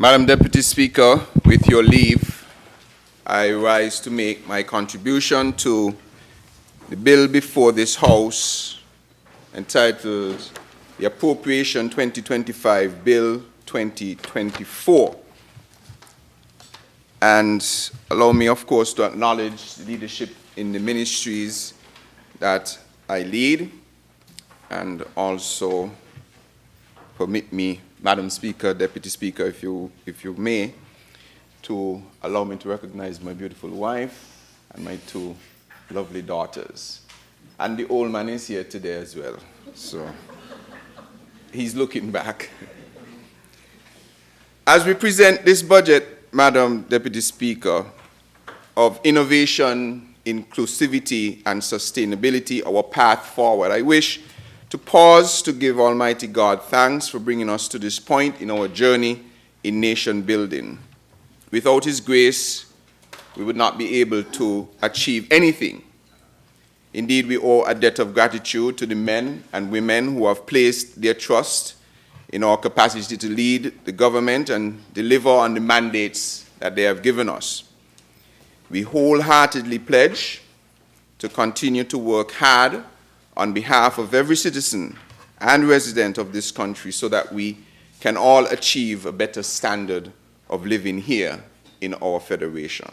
Madam Deputy Speaker, with your leave, I rise to make my contribution to the bill before this House entitled the Appropriation 2025 Bill 2024. And allow me, of course, to acknowledge the leadership in the ministries that I lead, and also permit me, Madam Speaker, Deputy Speaker, if you may, to allow me to recognize my beautiful wife and my two lovely daughters. And the old man is here today as well, so he's looking back. As we present this budget, Madam Deputy Speaker, of innovation, inclusivity, and sustainability, our path forward, I wish to pause to give Almighty God thanks for bringing us to this point in our journey in nation building. Without His grace, we would not be able to achieve anything. Indeed, we owe a debt of gratitude to the men and women who have placed their trust in our capacity to lead the government and deliver on the mandates that they have given us. We wholeheartedly pledge to continue to work hard on behalf of every citizen and resident of this country so that we can all achieve a better standard of living here in our federation.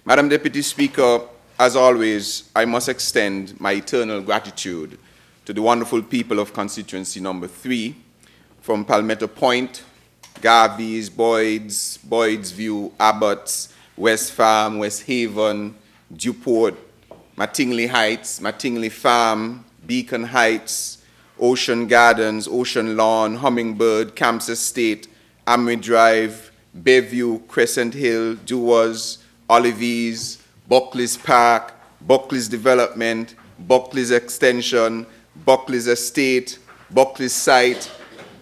Madam Deputy Speaker, as always, I must extend my eternal gratitude to the wonderful people of constituency number 3, from Palmetto Point, Garvey's, Boyd's View, Abbott's, West Farm, West Haven, Dewport, Mattingly Heights, Mattingly Farm, Beacon Heights, Ocean Gardens, Ocean Lawn, Hummingbird, Camps Estate, Amway Drive, Bayview, Crescent Hill, Dewars, Olivies, Buckley's Park, Buckley's Development, Buckley's Extension, Buckley's Estate, Buckley's Site,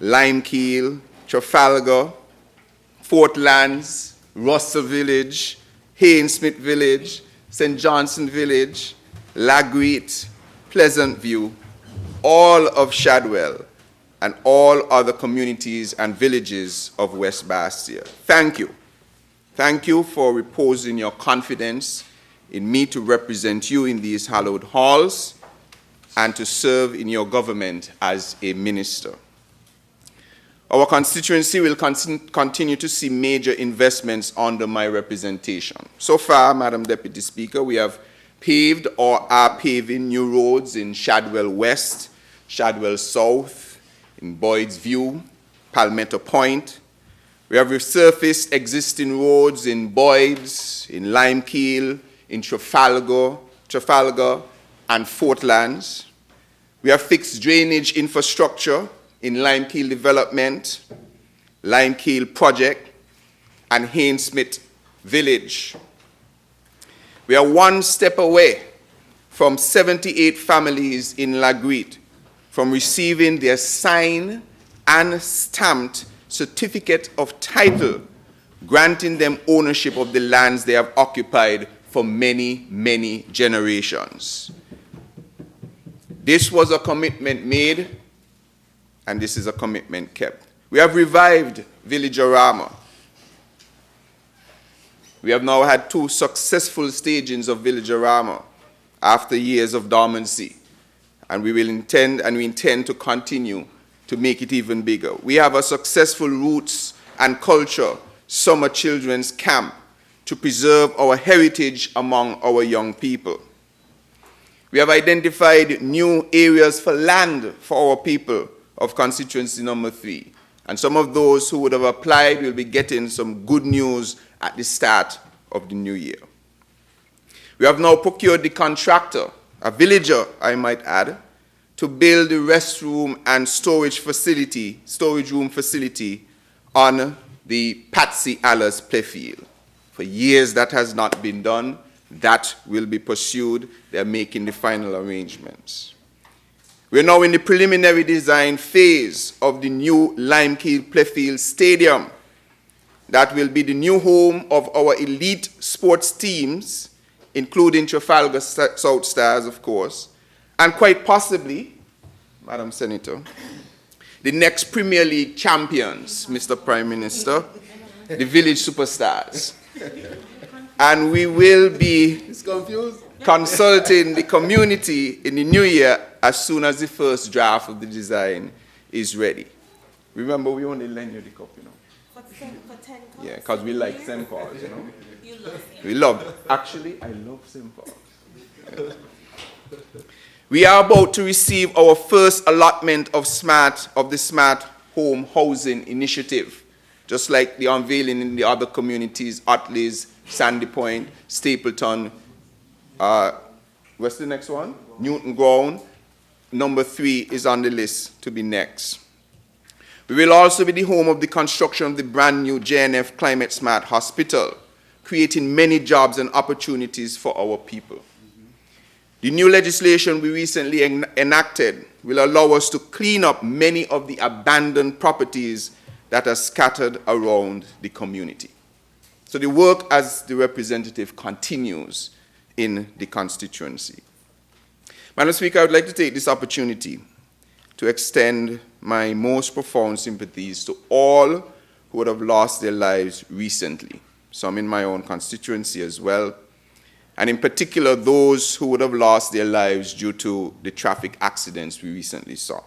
Limekeel, Trafalgar, Fort Lands, Russell Village, Haynes-Smith Village, St. Johnson Village, Lagreet, Pleasant View, all of Shadwell, and all other communities and villages of West Bastia. Thank you. Thank you for reposing your confidence in me to represent you in these hallowed halls and to serve in your government as a minister. Our constituency will continue to see major investments under my representation. So far, Madam Deputy Speaker, we have paved or are paving new roads in Shadwell West, Shadwell South, in Boyd's View, Palmetto Point. We have resurfaced existing roads in Boyd's, in Limekeel, in Trafalgar, and Fort Lands. We have fixed drainage infrastructure in Limekeel Development, Limekeel Project, and Haynes-Smith Village. We are one step away from 78 families in Lagreet from receiving their signed and stamped certificate of title, granting them ownership of the lands they have occupied for many, many generations. This was a commitment made, and this is a commitment kept. We have revived Villagerama. We have now had 2 successful stagings of Villagerama after years of dormancy, and we intend to continue to make it even bigger. We have a successful Roots and Culture summer children's camp to preserve our heritage among our young people. We have identified new areas for land for our people of constituency number 3. And some of those who would have applied will be getting some good news at the start of the new year. We have now procured the contractor, a villager, I might add, to build the restroom and storage room facility on the Patsy Allers playfield. For years that has not been done. That will be pursued. They're making the final arrangements. We're now in the preliminary design phase of the new Limekeel Playfield Stadium. That will be the new home of our elite sports teams, including Trafalgar South Stars, of course, and quite possibly, Madam Senator, the next Premier League champions, Mr. Prime Minister, the village superstars. And we will be consulting the community in the new year as soon as the first draft of the design is ready. Remember, we only lend you the cup, you know. For 10 cups? Yeah, because we like St. Paul's, you know. You love St. We love, actually, I love St. Paul's. Yeah. We are about to receive our first allotment of the Smart Home Housing Initiative, just like the unveiling in the other communities, Otleys, Sandy Point, Stapleton, what's the next one? Newton Ground. Number 3 is on the list to be next. We will also be the home of the construction of the brand new JNF Climate Smart Hospital, creating many jobs and opportunities for our people. The new legislation we recently enacted will allow us to clean up many of the abandoned properties that are scattered around the community. So the work as the representative continues in the constituency. Madam Speaker, I would like to take this opportunity to extend my most profound sympathies to all who would have lost their lives recently, some in my own constituency as well, and in particular those who would have lost their lives due to the traffic accidents we recently saw.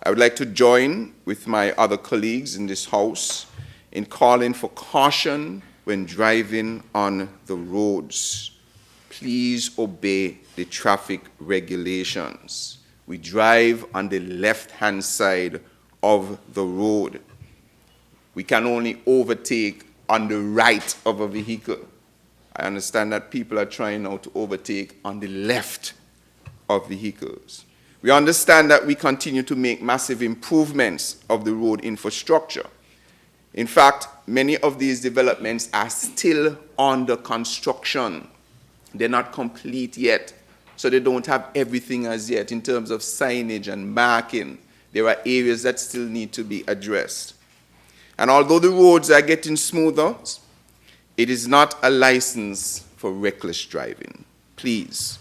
I would like to join with my other colleagues in this House in calling for caution when driving on the roads. Please obey the traffic regulations. We drive on the left-hand side of the road. We can only overtake on the right of a vehicle. I understand that people are trying now to overtake on the left of vehicles. We understand that we continue to make massive improvements of the road infrastructure. In fact, many of these developments are still under construction. They're not complete yet, so they don't have everything as yet in terms of signage and marking. There are areas that still need to be addressed. And although the roads are getting smoother, it is not a license for reckless driving. Please,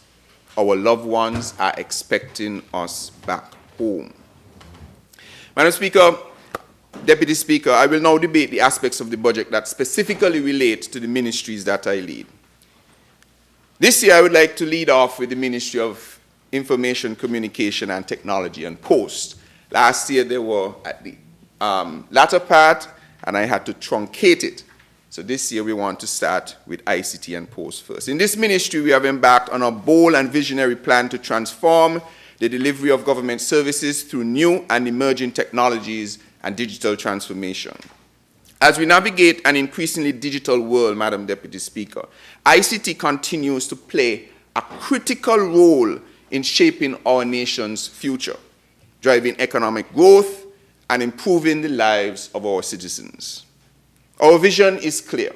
our loved ones are expecting us back home. Madam Speaker, Deputy Speaker, I will now debate the aspects of the budget that specifically relate to the ministries that I lead. This year, I would like to lead off with the Ministry of Information, Communication and Technology and Post. Last year, they were at the latter part, and I had to truncate it. So this year we want to start with ICT and Post first. In this ministry, we have embarked on a bold and visionary plan to transform the delivery of government services through new and emerging technologies and digital transformation. As we navigate an increasingly digital world, Madam Deputy Speaker, ICT continues to play a critical role in shaping our nation's future, driving economic growth and improving the lives of our citizens. Our vision is clear: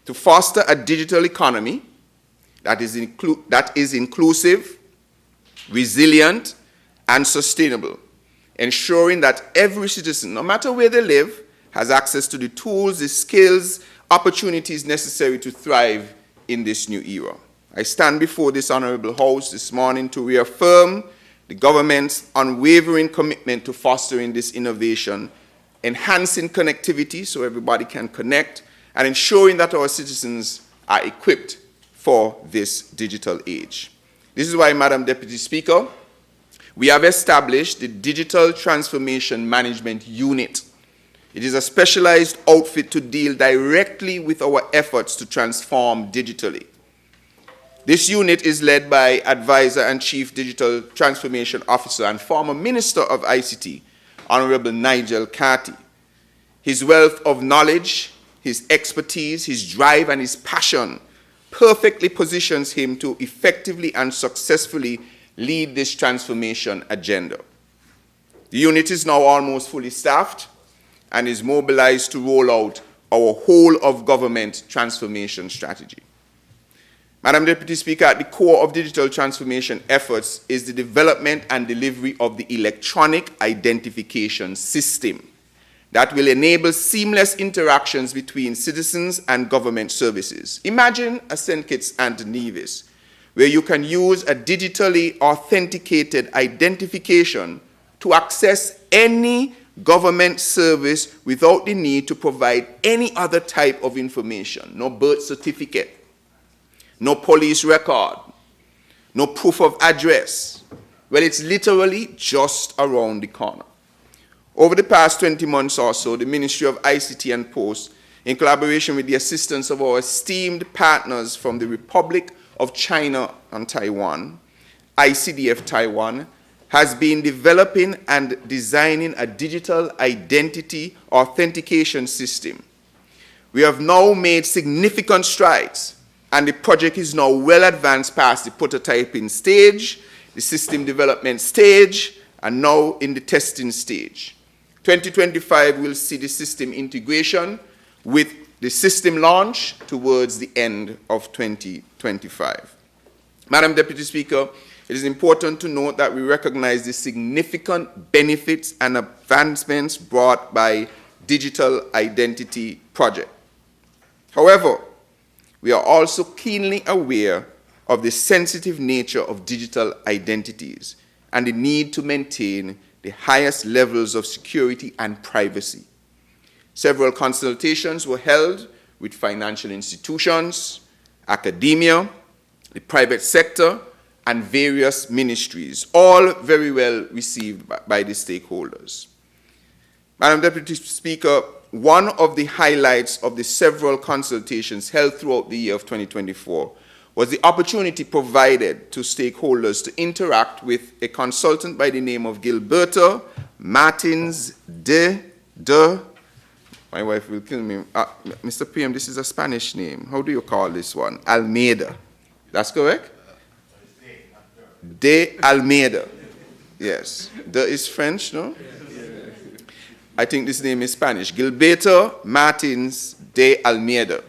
to foster a digital economy that is inclusive, resilient, and sustainable, ensuring that every citizen, no matter where they live, has access to the tools, the skills, opportunities necessary to thrive in this new era. I stand before this honorable House this morning to reaffirm the government's unwavering commitment to fostering this innovation, enhancing connectivity so everybody can connect, and ensuring that our citizens are equipped for this digital age. This is why, Madam Deputy Speaker, we have established the Digital Transformation Management Unit. It is a specialized outfit to deal directly with our efforts to transform digitally. This unit is led by Advisor and Chief Digital Transformation Officer and former Minister of ICT, Honorable Nigel Carty. His wealth of knowledge, his expertise, his drive, and his passion perfectly positions him to effectively and successfully lead this transformation agenda. The unit is now almost fully staffed and is mobilized to roll out our whole of government transformation strategy. Madam Deputy Speaker, at the core of digital transformation efforts is the development and delivery of the electronic identification system that will enable seamless interactions between citizens and government services. Imagine a St. Kitts and Nevis, where you can use a digitally authenticated identification to access any government service without the need to provide any other type of information. No birth certificate, no police record, no proof of address. Well, it's literally just around the corner. Over the past 20 months or so, the Ministry of ICT and Post, in collaboration with the assistance of our esteemed partners from the Republic of China and Taiwan, ICDF Taiwan, has been developing and designing a digital identity authentication system. We have now made significant strides, and the project is now well advanced past the prototyping stage, the system development stage, and now in the testing stage. 2025 will see the system integration with the system launch towards the end of 2025. Madam Deputy Speaker, it is important to note that we recognize the significant benefits and advancements brought by digital identity project. However, we are also keenly aware of the sensitive nature of digital identities and the need to maintain the highest levels of security and privacy. Several consultations were held with financial institutions, academia, the private sector, and various ministries, all very well received by the stakeholders. Madam Deputy Speaker, one of the highlights of the several consultations held throughout the year of 2024 was the opportunity provided to stakeholders to interact with a consultant by the name of Gilberto Martins de, my wife will kill me. Mr. PM, this is a Spanish name. How do you call this one? Almeida. That's correct? De Almeida. Yes. De is French, no? I think this name is Spanish. Gilberto Martins de Almeida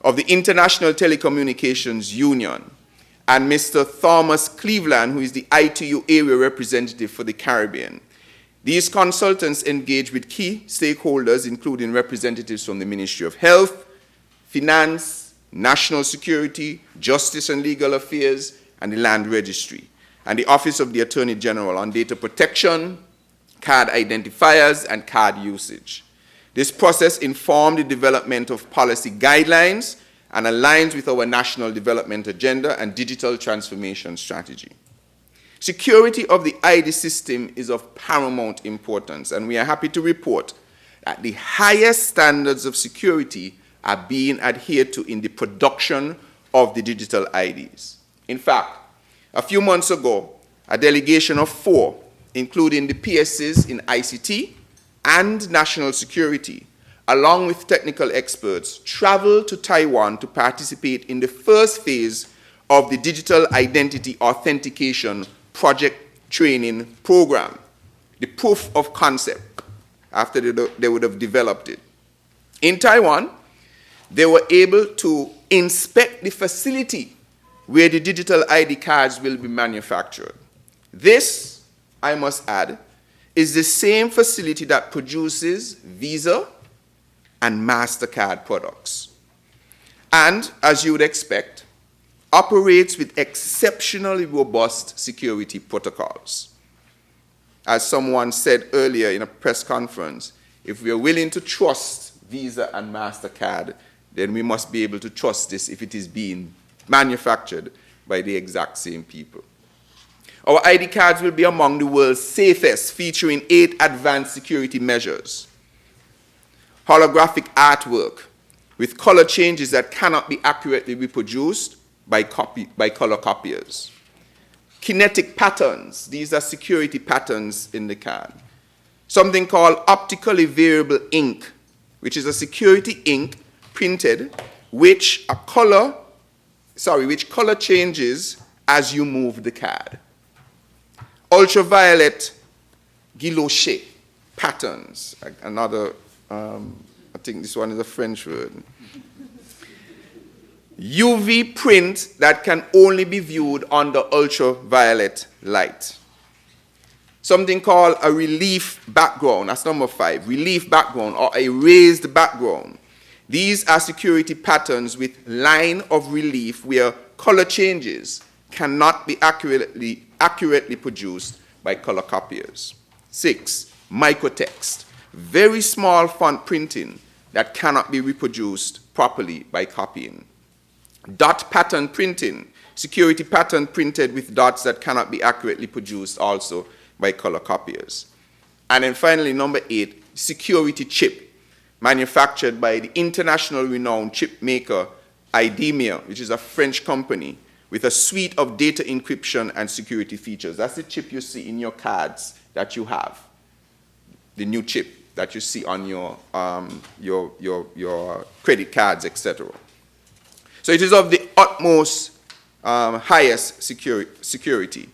of the International Telecommunications Union, and Mr. Thomas Cleveland, who is the ITU area representative for the Caribbean. These consultants engage with key stakeholders, including representatives from the Ministry of Health, Finance, National Security, Justice and Legal Affairs, and the Land Registry, and the Office of the Attorney General on data protection, card identifiers, and card usage. This process informed the development of policy guidelines and aligns with our national development agenda and digital transformation strategy. Security of the ID system is of paramount importance, and we are happy to report that the highest standards of security are being adhered to in the production of the digital IDs. In fact, a few months ago, a delegation of 4, including the PSs in ICT and national security, along with technical experts, traveled to Taiwan to participate in the first phase of the digital identity authentication project training program, the proof of concept, after they would have developed it. In Taiwan, they were able to inspect the facility where the digital ID cards will be manufactured. This, I must add, is the same facility that produces Visa and MasterCard products, and, as you would expect, operates with exceptionally robust security protocols. As someone said earlier in a press conference, if we are willing to trust Visa and MasterCard, then we must be able to trust this if it is being manufactured by the exact same people. Our ID cards will be among the world's safest, featuring 8 advanced security measures. Holographic artwork with color changes that cannot be accurately reproduced by color copiers. Kinetic patterns, these are security patterns in the card. Something called optically variable ink, which is a security ink printed which color changes as you move the card. Ultraviolet guilloche patterns, another, I think this one is a French word. UV print that can only be viewed under ultraviolet light. Something called a relief background, that's number 5, relief background or a raised background. These are security patterns with line of relief where color changes cannot be accurately produced by color copiers. 6, microtext, very small font printing that cannot be reproduced properly by copying. Dot pattern printing, security pattern printed with dots that cannot be accurately produced also by color copiers. And then finally, number 8, security chip, manufactured by the international renowned chip maker IDEMIA, which is a French company, with a suite of data encryption and security features. That's the chip you see in your cards that you have, the new chip that you see on your credit cards, etc. So it is of the utmost highest security.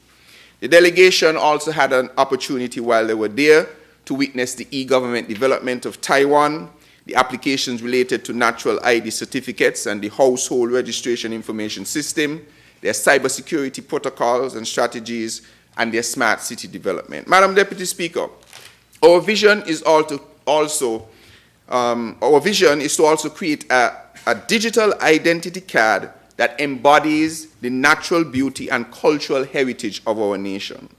The delegation also had an opportunity while they were there to witness the e-government development of Taiwan, the applications related to natural ID certificates and the household registration information system, their cybersecurity protocols and strategies, and their smart city development. Madam Deputy Speaker, our vision is to also create a digital identity card that embodies the natural beauty and cultural heritage of our nation.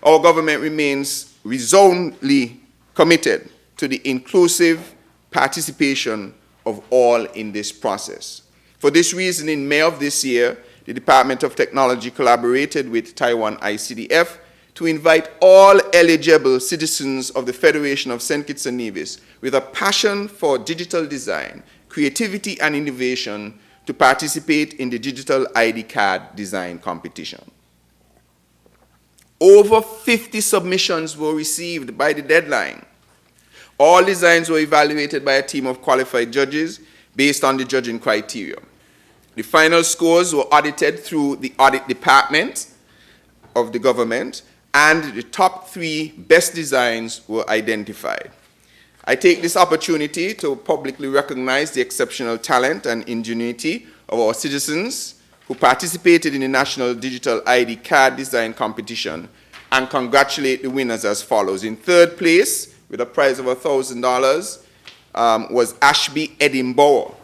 Our government remains resolutely committed to the inclusive participation of all in this process. For this reason, in May of this year, the Department of Technology collaborated with Taiwan ICDF to invite all eligible citizens of the Federation of St. Kitts and Nevis with a passion for digital design, creativity, and innovation to participate in the digital ID card design competition. Over 50 submissions were received by the deadline. All designs were evaluated by a team of qualified judges based on the judging criteria. The final scores were audited through the audit department of the government, and the top 3 best designs were identified. I take this opportunity to publicly recognize the exceptional talent and ingenuity of our citizens who participated in the National Digital ID Card Design Competition and congratulate the winners as follows. In 3rd place, with a prize of $1,000, was Ashby Edinburgh.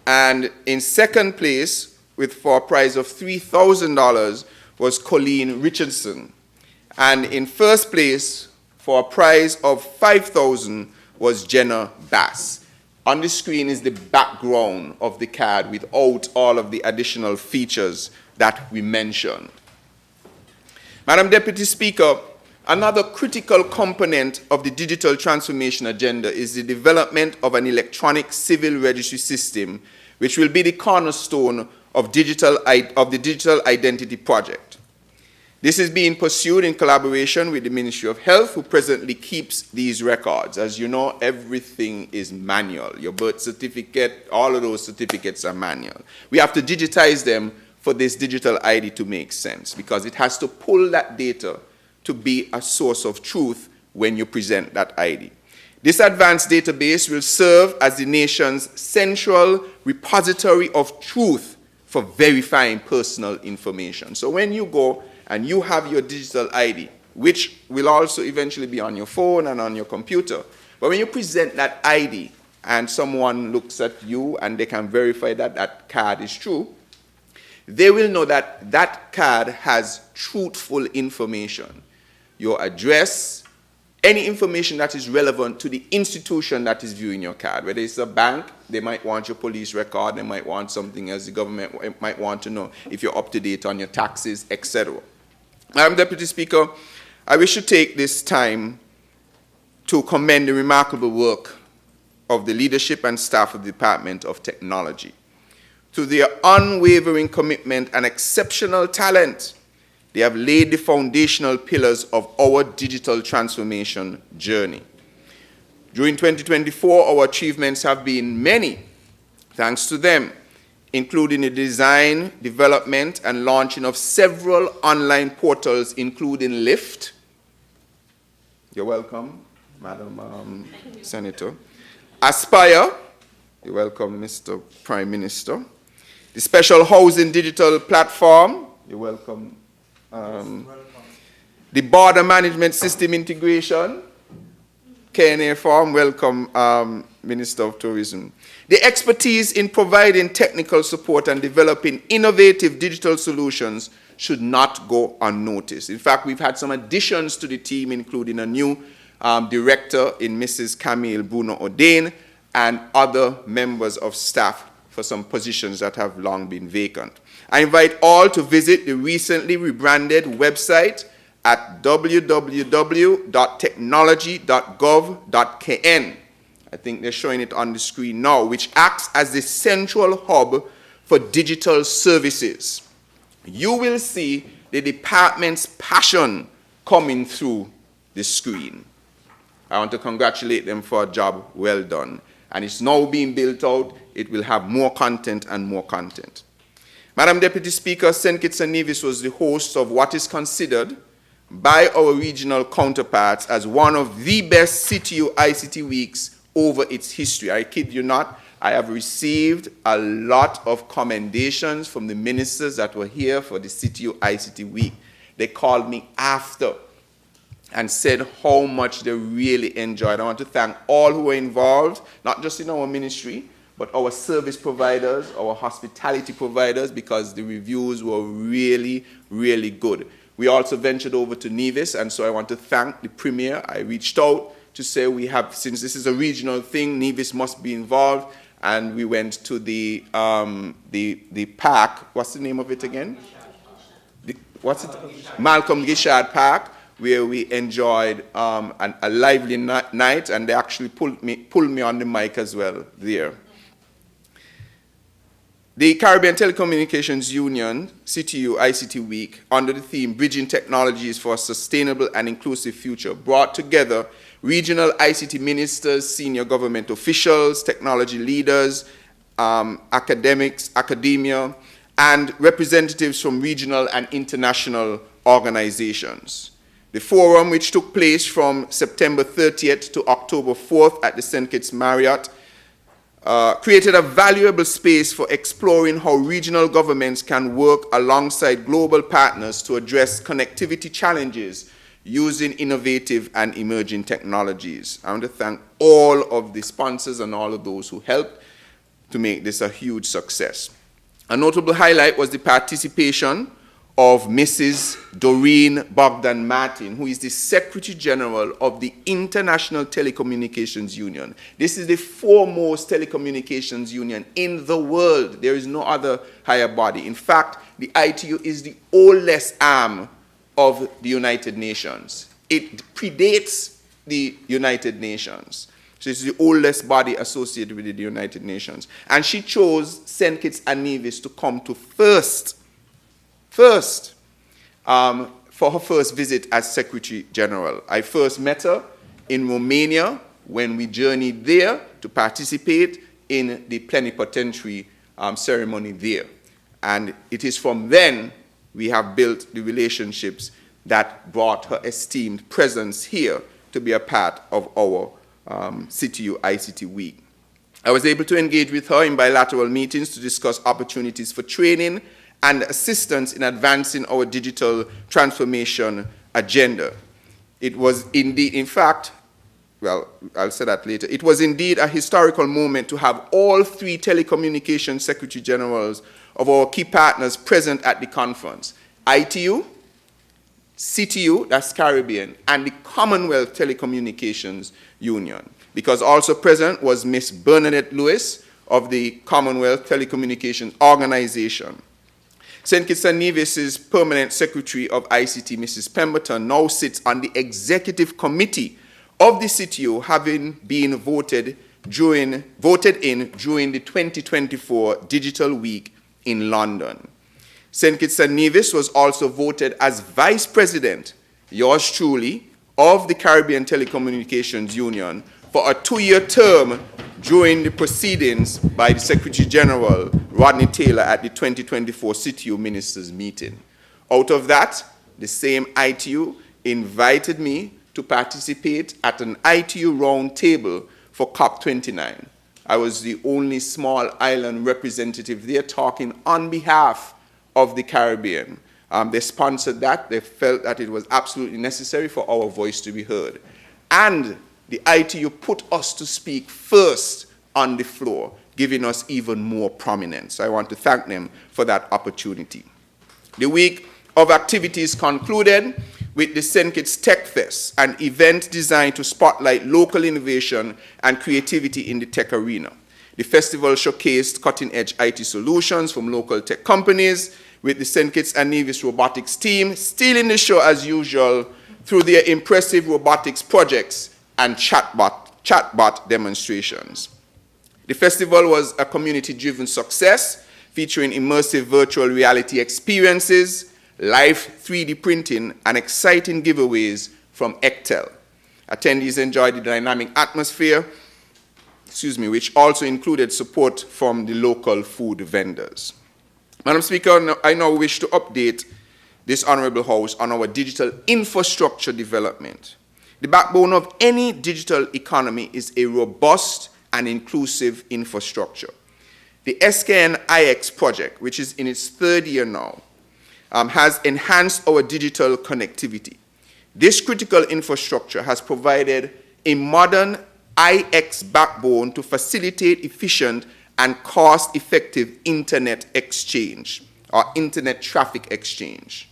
And in 2nd place, for a prize of $3,000, was Colleen Richardson. And in 1st place, for a prize of $5,000, was Jenna Bass. On the screen is the background of the card without all of the additional features that we mentioned. Madam Deputy Speaker, another critical component of the digital transformation agenda is the development of an electronic civil registry system, which will be the cornerstone of the Digital Identity Project. This is being pursued in collaboration with the Ministry of Health, who presently keeps these records. As you know, everything is manual. Your birth certificate, all of those certificates are manual. We have to digitize them for this digital ID to make sense, because it has to pull that data to be a source of truth when you present that ID. This advanced database will serve as the nation's central repository of truth for verifying personal information. So when you go and you have your digital ID, which will also eventually be on your phone and on your computer, but when you present that ID and someone looks at you and they can verify that that card is true, they will know that that card has truthful information. Your address, any information that is relevant to the institution that is viewing your card. Whether it's a bank, they might want your police record, they might want something else, the government might want to know if you're up to date on your taxes, etc. Madam Deputy Speaker, I wish to take this time to commend the remarkable work of the leadership and staff of the Department of Technology. Through their unwavering commitment and exceptional talent, they have laid the foundational pillars of our digital transformation journey. During 2024, our achievements have been many, thanks to them, including the design, development, and launching of several online portals, including Lyft. You're welcome, Madam Senator. Aspire. You're welcome, Mr. Prime Minister. The Special Housing Digital Platform. You're welcome. The Border Management System Integration. KNA Farm. Welcome, Minister of Tourism. The expertise in providing technical support and developing innovative digital solutions should not go unnoticed. In fact, we've had some additions to the team, including a new director in Mrs. Camille Bruno O'Dane and other members of staff for some positions that have long been vacant. I invite all to visit the recently rebranded website at www.technology.gov.kn. I think they're showing it on the screen now, which acts as the central hub for digital services. You will see the department's passion coming through the screen. I want to congratulate them for a job well done. And it's now being built out. It will have more content and more content. Madam Deputy Speaker, St. Kitts and Nevis was the host of what is considered by our regional counterparts as one of the best CTU ICT weeks over its history. I kid you not, I have received a lot of commendations from the ministers that were here for the CTU ICT week. They called me after and said how much they really enjoyed. I want to thank all who were involved, not just in our ministry, but our service providers, our hospitality providers, because the reviews were really, really good. We also ventured over to Nevis, and so I want to thank the Premier. I reached out to say we have, since this is a regional thing, Nevis must be involved, and we went to the park. What's the name of it again? Malcolm Gishard Park, where we enjoyed a lively night, and they actually pulled me on the mic as well there. The Caribbean Telecommunications Union, CTU ICT Week, under the theme Bridging Technologies for a Sustainable and Inclusive Future, brought together regional ICT ministers, senior government officials, technology leaders, academia, and representatives from regional and international organizations. The forum, which took place from September 30th to October 4th at the St. Kitts Marriott, created a valuable space for exploring how regional governments can work alongside global partners to address connectivity challenges using innovative and emerging technologies. I want to thank all of the sponsors and all of those who helped to make this a huge success. A notable highlight was the participation of Mrs. Doreen Bogdan Martin, who is the Secretary General of the International Telecommunications Union. This is the foremost telecommunications union in the world. There is no other higher body. In fact, the ITU is the oldest arm of the United Nations. It predates the United Nations. So it's the oldest body associated with the United Nations. And she chose St. Kitts and Nevis to come to first for her first visit as Secretary General. I first met her in Romania when we journeyed there to participate in the plenipotentiary ceremony there. And it is from then we have built the relationships that brought her esteemed presence here to be a part of our CTU ICT Week. I was able to engage with her in bilateral meetings to discuss opportunities for training and assistance in advancing our digital transformation agenda. It was indeed, in fact, well, I'll say that later. It was indeed a historical moment to have all three telecommunications Secretary Generals of our key partners present at the conference: ITU, CTU, that's Caribbean, and the Commonwealth Telecommunications Union. Because also present was Miss Bernadette Lewis of the Commonwealth Telecommunications Organization. St. Kitts and Nevis's permanent secretary of ICT, Mrs. Pemberton, now sits on the executive committee of the CTU, having been voted in during the 2024 Digital Week in London. St. Kitts and Nevis was also voted as vice president, yours truly, of the Caribbean Telecommunications Union for a 2-year term during the proceedings by the Secretary General, Rodney Taylor, at the 2024 CTU Ministers Meeting. Out of that, the same ITU invited me to participate at an ITU roundtable for COP29. I was the only small island representative there talking on behalf of the Caribbean. They sponsored that. They felt that it was absolutely necessary for our voice to be heard. And the ITU put us to speak first on the floor, giving us even more prominence. I want to thank them for that opportunity. The week of activities concluded with the St. Kitts Tech Fest, an event designed to spotlight local innovation and creativity in the tech arena. The festival showcased cutting-edge IT solutions from local tech companies, with the St. Kitts and Nevis robotics team stealing the show as usual through their impressive robotics projects and chatbot demonstrations. The festival was a community-driven success, featuring immersive virtual reality experiences, live 3D printing, and exciting giveaways from Ectel. Attendees enjoyed the dynamic atmosphere, which also included support from the local food vendors. Madam Speaker, I now wish to update this Honourable House on our digital infrastructure development. The backbone of any digital economy is a robust and inclusive infrastructure. The SKN-IX project, which is in its third year now, has enhanced our digital connectivity. This critical infrastructure has provided a modern IX backbone to facilitate efficient and cost-effective internet exchange, or internet traffic exchange.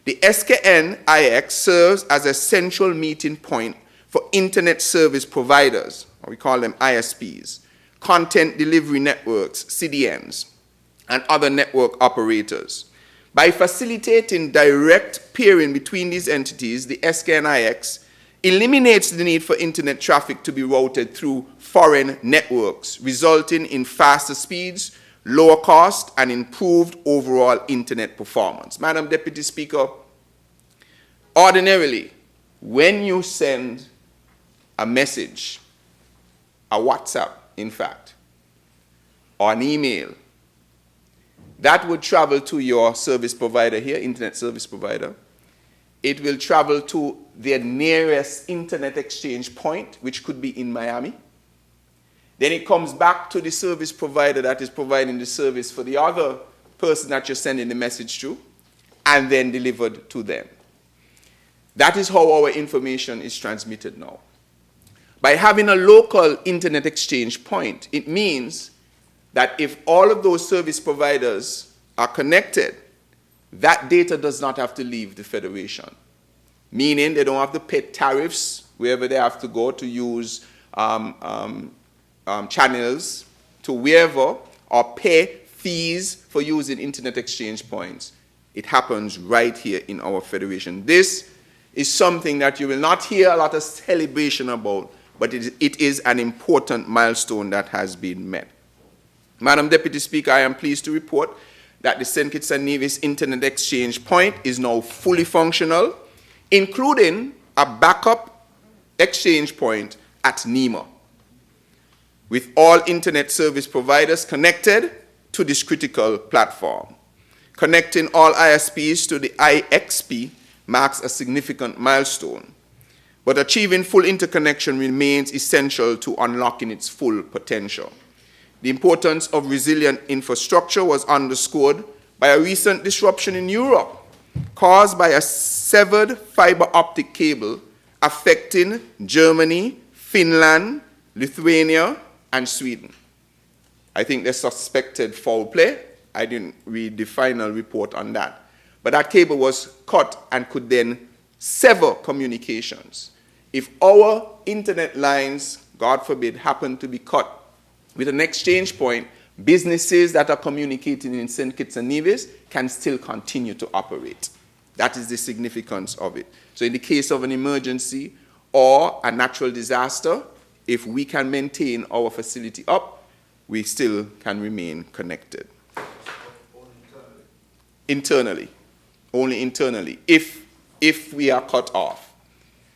The SKN-IX serves as a central meeting point for internet service providers, or we call them ISPs, content delivery networks, CDNs, and other network operators. By facilitating direct peering between these entities, the SKN-IX eliminates the need for internet traffic to be routed through foreign networks, resulting in faster speeds, lower cost, and improved overall internet performance. Madam Deputy Speaker, ordinarily, when you send a message, a WhatsApp, in fact, or an email, that would travel to your service provider here, internet service provider. It will travel to their nearest internet exchange point, which could be in Miami. Then it comes back to the service provider that is providing the service for the other person that you're sending the message to, and then delivered to them. That is how our information is transmitted now. By having a local internet exchange point, it means that if all of those service providers are connected, that data does not have to leave the Federation, meaning they don't have to pay tariffs wherever they have to go to use channels to wherever, or pay fees for using internet exchange points. It happens right here in our Federation. This is something that you will not hear a lot of celebration about, but it is an important milestone that has been met. Madam Deputy Speaker, I am pleased to report that the St. Kitts and Nevis Internet Exchange Point is now fully functional, including a backup exchange point at NEMA, with all internet service providers connected to this critical platform. Connecting all ISPs to the IXP marks a significant milestone, but achieving full interconnection remains essential to unlocking its full potential. The importance of resilient infrastructure was underscored by a recent disruption in Europe caused by a severed fiber optic cable affecting Germany, Finland, Lithuania, and Sweden. I think they suspected foul play. I didn't read the final report on that. But that cable was cut and could then sever communications. If our internet lines, God forbid, happen to be cut with an exchange point, businesses that are communicating in St. Kitts and Nevis can still continue to operate. That is the significance of it. So in the case of an emergency or a natural disaster, if we can maintain our facility up, we still can remain connected. Internally. Only internally, if we are cut off.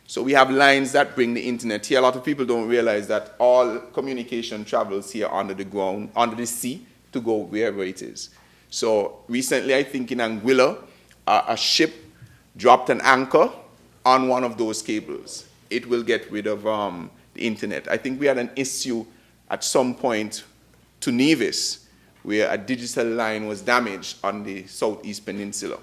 So we have lines that bring the internet here. A lot of people don't realize that all communication travels here under the ground, under the sea, to go wherever it is. So recently, I think in Anguilla, a ship dropped an anchor on one of those cables. It will get rid of the internet. I think we had an issue at some point to Nevis, where a digital line was damaged on the Southeast Peninsula.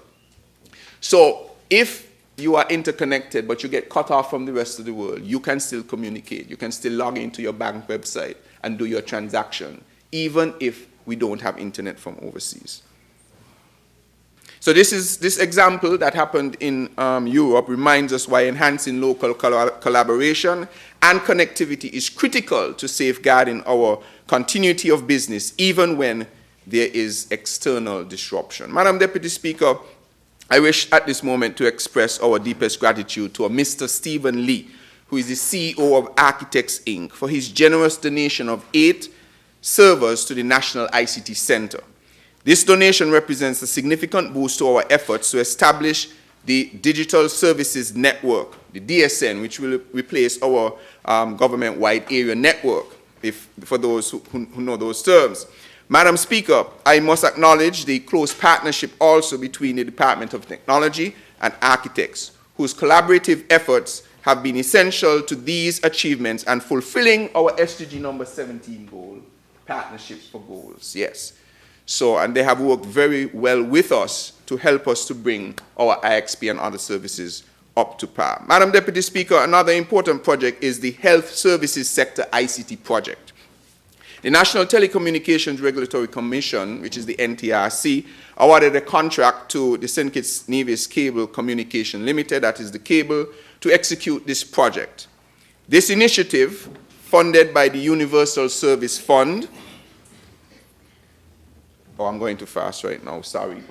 So if you are interconnected, but you get cut off from the rest of the world, you can still communicate. You can still log into your bank website and do your transaction, even if we don't have internet from overseas. So this example that happened in Europe reminds us why enhancing local collaboration and connectivity is critical to safeguarding our continuity of business, even when there is external disruption. Madam Deputy Speaker, I wish at this moment to express our deepest gratitude to Mr. Stephen Lee, who is the CEO of Architects, Inc., for his generous donation of 8 servers to the National ICT Center. This donation represents a significant boost to our efforts to establish the Digital Services Network, the DSN, which will replace our government-wide area network, for those who know those terms. Madam Speaker, I must acknowledge the close partnership also between the Department of Technology and architects, whose collaborative efforts have been essential to these achievements and fulfilling our SDG number 17 goal, partnerships for goals, yes. So, and they have worked very well with us to help us to bring our IXP and other services up to par. Madam Deputy Speaker, another important project is the Health Services Sector ICT project. The National Telecommunications Regulatory Commission, which is the NTRC, awarded a contract to the St. Kitts Nevis Cable Communication Limited, that is the cable, to execute this project. This initiative, funded by the Universal Service Fund, I'm going too fast right now, sorry,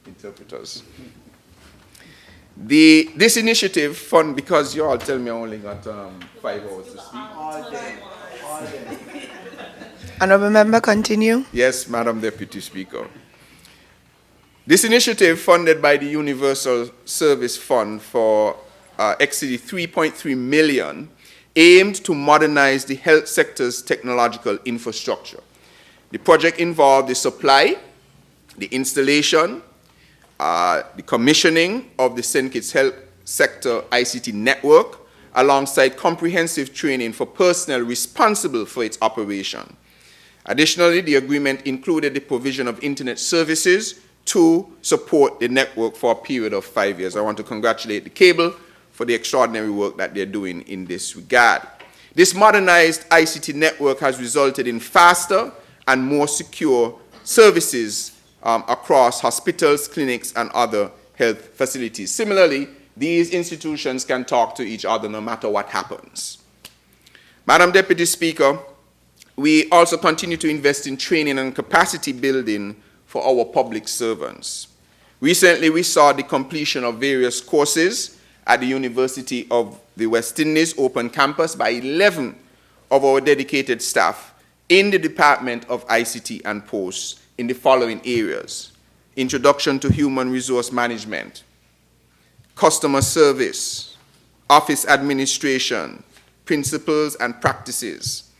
interpreters. This initiative fund, because you all tell me I only got 5 hours to speak. All day. Honourable Member, continue. Yes, Madam Deputy Speaker. This initiative, funded by the Universal Service Fund for exceeded 3.3 million, aimed to modernize the health sector's technological infrastructure. The project involved the supply, the installation, the commissioning of the St. Kitts Health Sector ICT network, alongside comprehensive training for personnel responsible for its operation. Additionally, the agreement included the provision of internet services to support the network for a period of 5 years. I want to congratulate the cable for the extraordinary work that they're doing in this regard. This modernized ICT network has resulted in faster and more secure services across hospitals, clinics, and other health facilities. Similarly, these institutions can talk to each other no matter what happens. Madam Deputy Speaker, we also continue to invest in training and capacity building for our public servants. Recently, we saw the completion of various courses at the University of the West Indies Open Campus by 11 of our dedicated staff in the Department of ICT and Posts in the following areas: Introduction to Human Resource Management, Customer Service, Office Administration, Principles and Practices,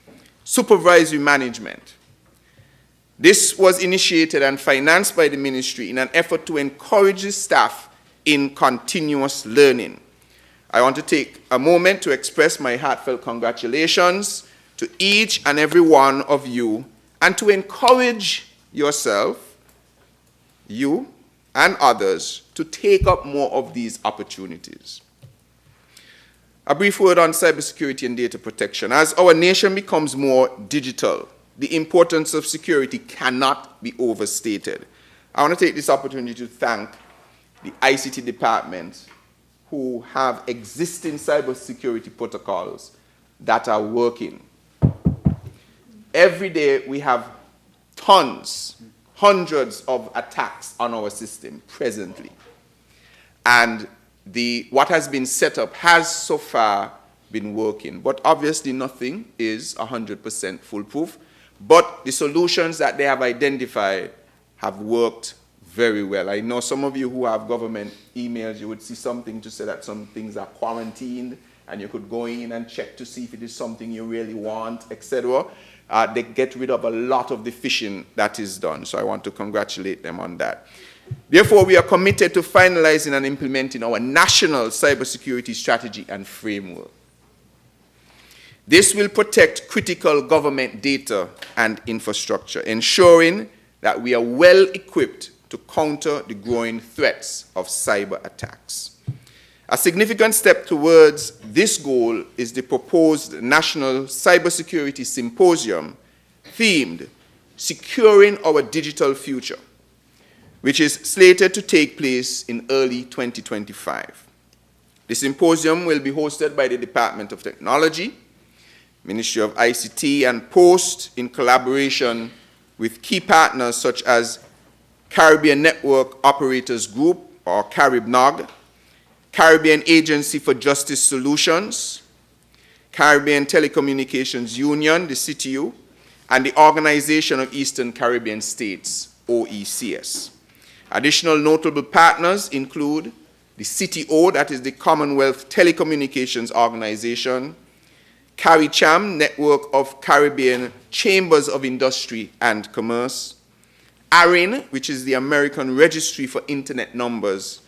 Supervisory Management. This was initiated and financed by the ministry in an effort to encourage the staff in continuous learning. I want to take a moment to express my heartfelt congratulations to each and every one of you, and to encourage yourself, you and others, to take up more of these opportunities. A brief word on cybersecurity and data protection. As our nation becomes more digital, the importance of security cannot be overstated. I want to take this opportunity to thank the ICT department, who have existing cybersecurity protocols that are working. Every day we have tons, hundreds of attacks on our system presently. And what has been set up has so far been working. But obviously nothing is 100% foolproof. But the solutions that they have identified have worked very well. I know some of you who have government emails, you would see something to say that some things are quarantined, and you could go in and check to see if it is something you really want, etc. They get rid of a lot of the phishing that is done. So I want to congratulate them on that. Therefore, we are committed to finalizing and implementing our national cybersecurity strategy and framework. This will protect critical government data and infrastructure, ensuring that we are well equipped to counter the growing threats of cyber attacks. A significant step towards this goal is the proposed National Cybersecurity Symposium themed Securing Our Digital Future, which is slated to take place in early 2025. The symposium will be hosted by the Department of Technology, Ministry of ICT and Post, in collaboration with key partners such as Caribbean Network Operators Group, or CaribNOG, Caribbean Agency for Justice Solutions, Caribbean Telecommunications Union, the CTU, and the Organization of Eastern Caribbean States, OECS. Additional notable partners include the CTO, that is the Commonwealth Telecommunications Organization, CARICHAM, Network of Caribbean Chambers of Industry and Commerce, ARIN, which is the American Registry for Internet Numbers,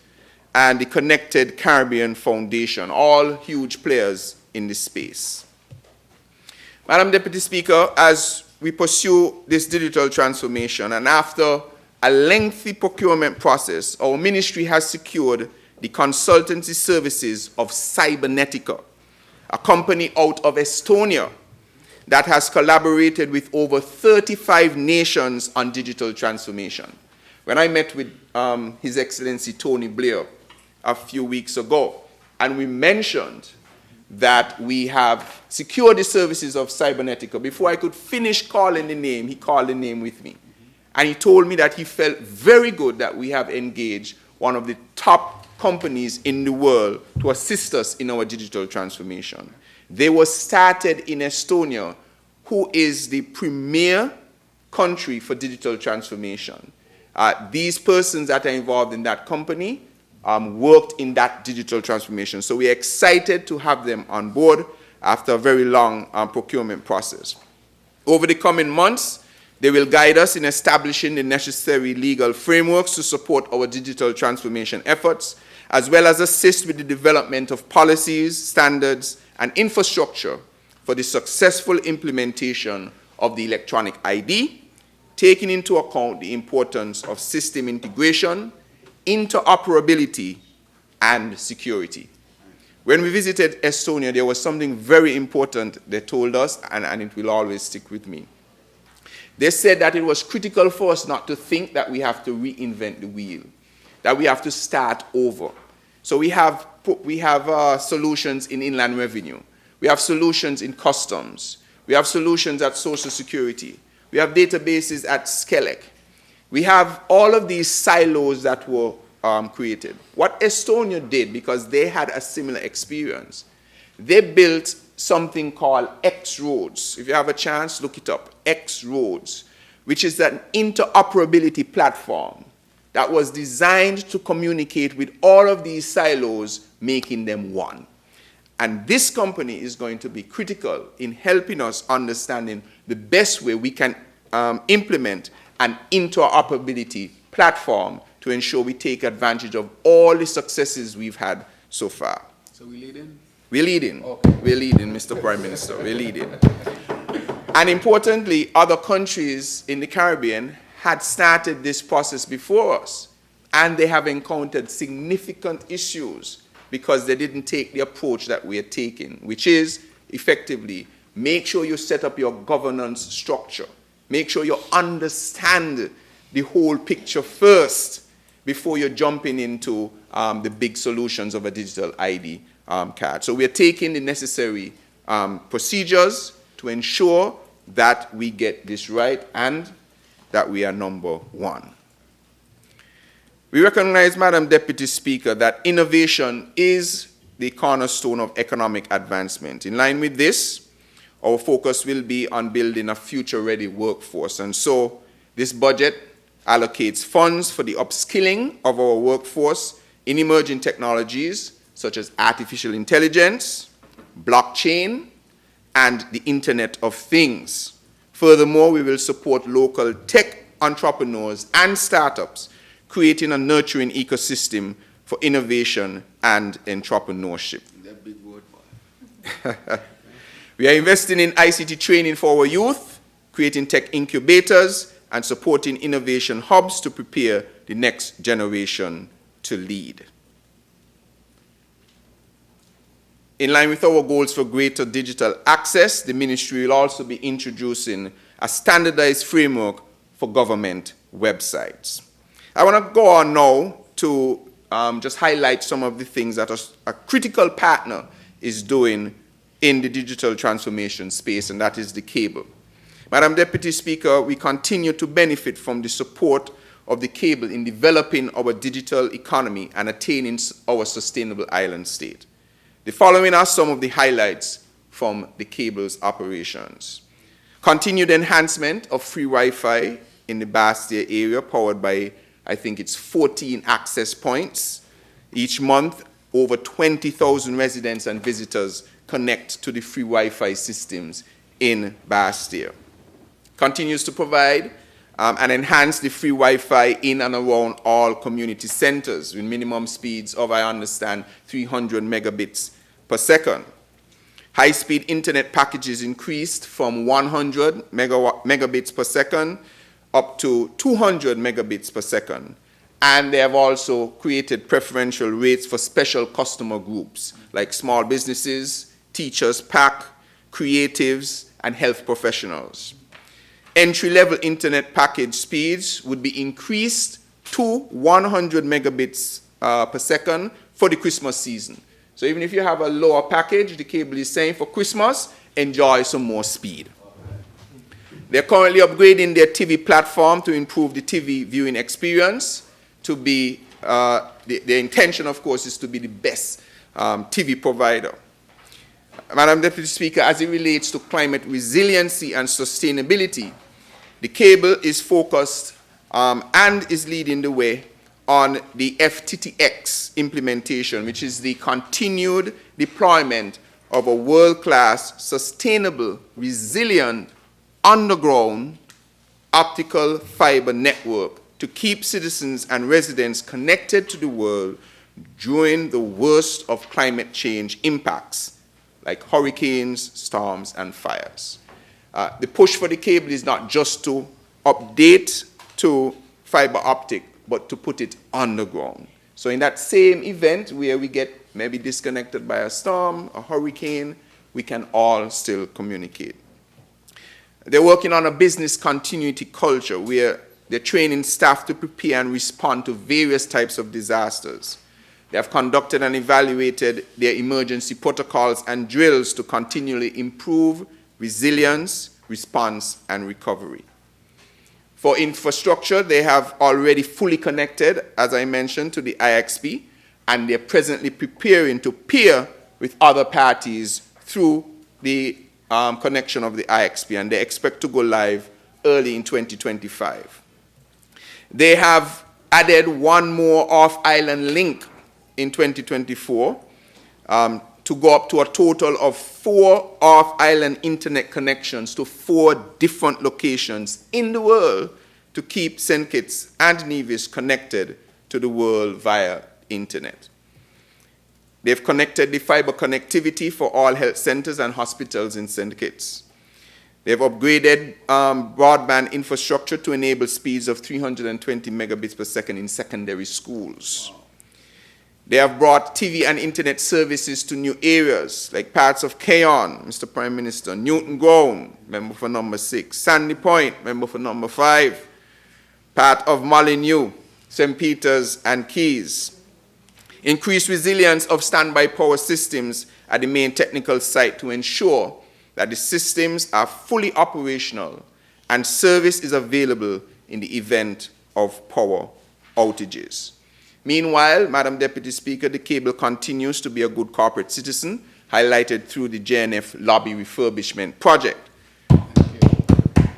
and the Connected Caribbean Foundation, all huge players in this space. Madam Deputy Speaker, as we pursue this digital transformation, and after a lengthy procurement process, our ministry has secured the consultancy services of Cybernetica, a company out of Estonia that has collaborated with over 35 nations on digital transformation. When I met with His Excellency Tony Blair a few weeks ago, and we mentioned that we have secured the services of Cybernetica, before I could finish calling the name, he called the name with me. And he told me that he felt very good that we have engaged one of the top companies in the world to assist us in our digital transformation. They were started in Estonia, who is the premier country for digital transformation. These persons that are involved in that company worked in that digital transformation. So we are excited to have them on board after a very long procurement process. Over the coming months, they will guide us in establishing the necessary legal frameworks to support our digital transformation efforts, as well as assist with the development of policies, standards, and infrastructure for the successful implementation of the electronic ID, taking into account the importance of system integration, interoperability, and security. When we visited Estonia, there was something very important they told us, and it will always stick with me. They said that it was critical for us not to think that we have to reinvent the wheel, that we have to start over. So we have solutions in inland revenue. We have solutions in customs. We have solutions at Social Security. We have databases at SCELEC. We have all of these silos that were created. What Estonia did, because they had a similar experience, they built something called X-Roads. If you have a chance, look it up, X-Roads, which is an interoperability platform that was designed to communicate with all of these silos, making them one. And this company is going to be critical in helping us understanding the best way we can implement an interoperability platform to ensure we take advantage of all the successes we've had so far. So we lead in? We're leading. Okay. We're leading, Mr. Prime Minister. We're leading. And importantly, other countries in the Caribbean had started this process before us, and they have encountered significant issues because they didn't take the approach that we are taking, which is effectively make sure you set up your governance structure. Make sure you understand the whole picture first before you're jumping into the big solutions of a digital ID card. So we are taking the necessary procedures to ensure that we get this right and that we are number one. We recognize, Madam Deputy Speaker, that innovation is the cornerstone of economic advancement. In line with this, our focus will be on building a future-ready workforce. And so this budget allocates funds for the upskilling of our workforce in emerging technologies such as artificial intelligence, blockchain, and the Internet of Things. Furthermore, we will support local tech entrepreneurs and startups, creating a nurturing ecosystem for innovation and entrepreneurship. That big word, boy. We are investing in ICT training for our youth, creating tech incubators, and supporting innovation hubs to prepare the next generation to lead. In line with our goals for greater digital access, the ministry will also be introducing a standardized framework for government websites. I want to go on now to just highlight some of the things that a critical partner is doing in the digital transformation space, and that is the cable. Madam Deputy Speaker, we continue to benefit from the support of the cable in developing our digital economy and attaining our sustainable island state. The following are some of the highlights from the cable's operations. Continued enhancement of free Wi-Fi in the Bastia area, powered by, I think it's 14 access points. Each month, over 20,000 residents and visitors connect to the free Wi-Fi systems in Bastia. Continues to provide and enhance the free Wi-Fi in and around all community centers with minimum speeds of, I understand, 300 megabits per second. High-speed internet packages increased from 100 megabits per second up to 200 megabits per second. And they have also created preferential rates for special customer groups like small businesses, teachers, PAC, creatives, and health professionals. Entry-level internet package speeds would be increased to 100 megabits per second for the Christmas season. So even if you have a lower package, the cable is saying for Christmas, enjoy some more speed. They're currently upgrading their TV platform to improve the TV viewing experience. To be, the intention, of course, is to be the best TV provider. Madam Deputy Speaker, as it relates to climate resiliency and sustainability, the cable is focused and is leading the way on the FTTX implementation, which is the continued deployment of a world-class, sustainable, resilient, underground optical fiber network to keep citizens and residents connected to the world during the worst of climate change impacts, like hurricanes, storms, and fires. The push for the cable is not just to update to fiber optic, but to put it underground. So in that same event where we get maybe disconnected by a storm, a hurricane, we can all still communicate. They're working on a business continuity culture where they're training staff to prepare and respond to various types of disasters. They have conducted and evaluated their emergency protocols and drills to continually improve resilience, response, and recovery. For infrastructure, they have already fully connected, as I mentioned, to the IXP, and they're presently preparing to peer with other parties through the connection of the IXP, and they expect to go live early in 2025. They have added one more off-island link in 2024 to go up to a total of 4 off-island internet connections to 4 different locations in the world to keep St. Kitts and Nevis connected to the world via internet. They've connected the fiber connectivity for all health centers and hospitals in St. Kitts. They've upgraded broadband infrastructure to enable speeds of 320 megabits per second in secondary schools. They have brought TV and internet services to new areas, like parts of Keyon, Mr. Prime Minister, Newton Ground, member for number 6, Sandy Point, member for number 5, part of Molyneux, St. Peter's and Keys. Increased resilience of standby power systems at the main technical site to ensure that the systems are fully operational and service is available in the event of power outages. Meanwhile, Madam Deputy Speaker, the cable continues to be a good corporate citizen, highlighted through the JNF lobby refurbishment project.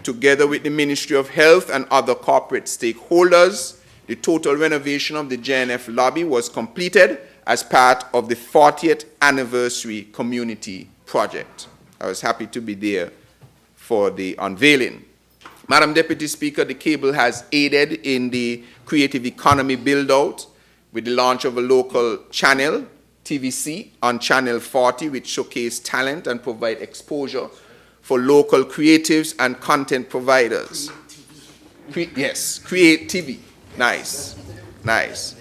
Together with the Ministry of Health and other corporate stakeholders, the total renovation of the JNF lobby was completed as part of the 40th anniversary community project. I was happy to be there for the unveiling. Madam Deputy Speaker, the cable has aided in the creative economy build-out with the launch of a local channel, TVC, on Channel 40, which showcase talent and provide exposure for local creatives and content providers. Yes, Create TV. Nice, nice.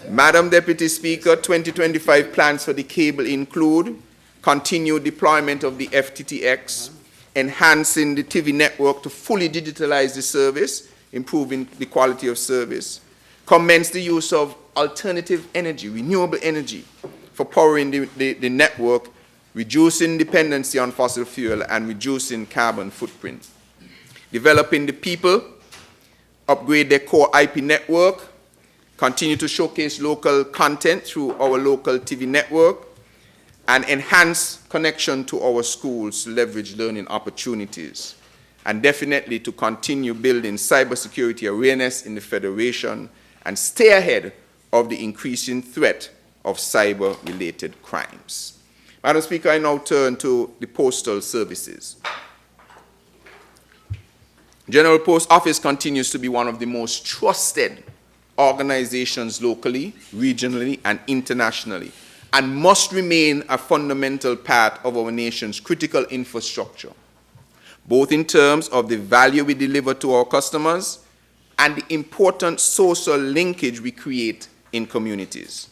Madam Deputy Speaker, 2025 plans for the cable include continued deployment of the FTTX, enhancing the TV network to fully digitalize the service, improving the quality of service. Commence the use of alternative energy, renewable energy, for powering the network, reducing dependency on fossil fuel, and reducing carbon footprint. Developing the people, upgrade their core IP network, continue to showcase local content through our local TV network, and enhance connection to our schools to leverage learning opportunities. And definitely to continue building cybersecurity awareness in the Federation and stay ahead of the increasing threat of cyber-related crimes. Madam Speaker, I now turn to the postal services. General Post Office continues to be one of the most trusted organizations locally, regionally, and internationally, and must remain a fundamental part of our nation's critical infrastructure, both in terms of the value we deliver to our customers and the important social linkage we create in communities.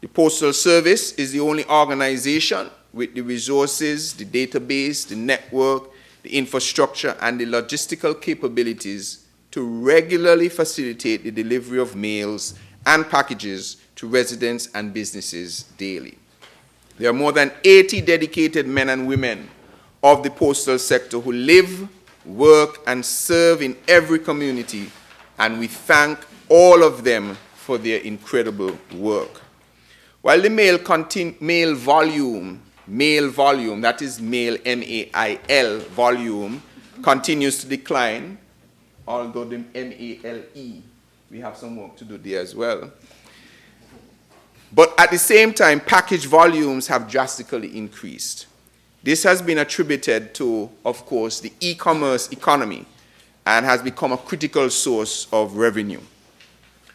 The Postal Service is the only organization with the resources, the database, the network, the infrastructure, and the logistical capabilities to regularly facilitate the delivery of mails and packages to residents and businesses daily. There are more than 80 dedicated men and women of the postal sector who live, work, and serve in every community, and we thank all of them for their incredible work. While the mail volume, that is mail, M-A-I-L, volume, continues to decline, although the M-A-L-E, we have some work to do there as well. But at the same time, package volumes have drastically increased. This has been attributed to, of course, the e-commerce economy and has become a critical source of revenue.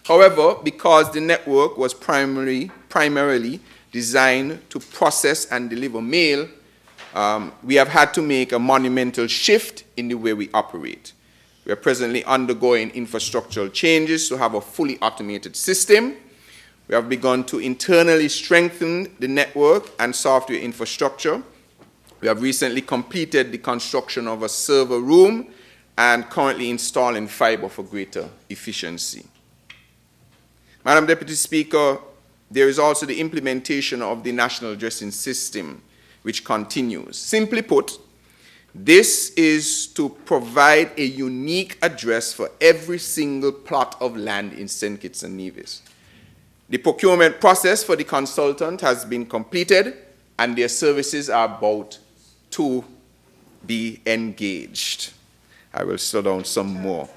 However, because the network was primarily designed to process and deliver mail, we have had to make a monumental shift in the way we operate. We are presently undergoing infrastructural changes to have a fully automated system. We have begun to internally strengthen the network and software infrastructure. We have recently completed the construction of a server room and currently installing fiber for greater efficiency. Madam Deputy Speaker, there is also the implementation of the national addressing system, which continues. Simply put, this is to provide a unique address for every single plot of land in St. Kitts and Nevis. The procurement process for the consultant has been completed, and their services are about to be engaged. I will slow down some more.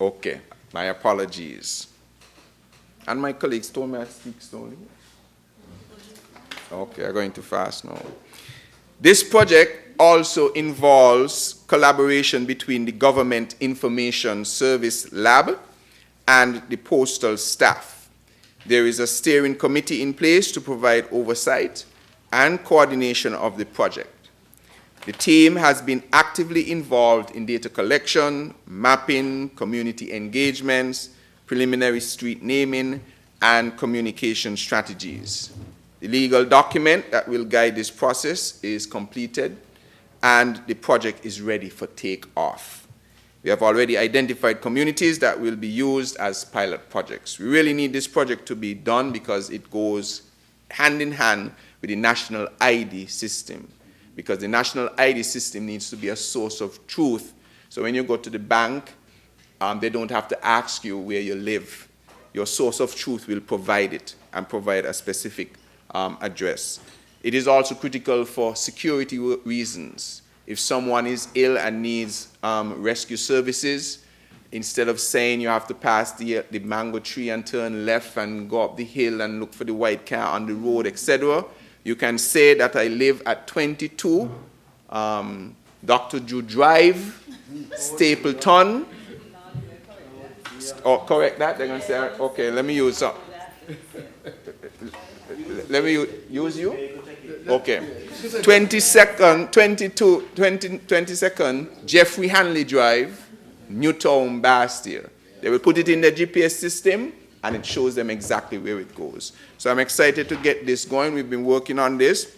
Okay, my apologies. And my colleagues told me I speak slowly. Okay, I'm going too fast now. This project also involves collaboration between the Government Information Service Lab and the postal staff. There is a steering committee in place to provide oversight and coordination of the project. The team has been actively involved in data collection, mapping, community engagements, preliminary street naming, and communication strategies. The legal document that will guide this process is completed, and the project is ready for takeoff. We have already identified communities that will be used as pilot projects. We really need this project to be done because it goes hand in hand with the national ID system, because the national ID system needs to be a source of truth. So when you go to the bank, they don't have to ask you where you live. Your source of truth will provide it and provide a specific address. It is also critical for security reasons. If someone is ill and needs rescue services, instead of saying you have to pass the mango tree and turn left and go up the hill and look for the white car on the road, etc., you can say that I live at 22 Dr. Drew Drive, Stapleton. Oh, correct that? They're going to say, okay, let me use some. Let me use you? Okay. 22nd, Jeffrey Hanley Drive, Newtown, Bastille. They will put it in the GPS system, and it shows them exactly where it goes. So I'm excited to get this going. We've been working on this,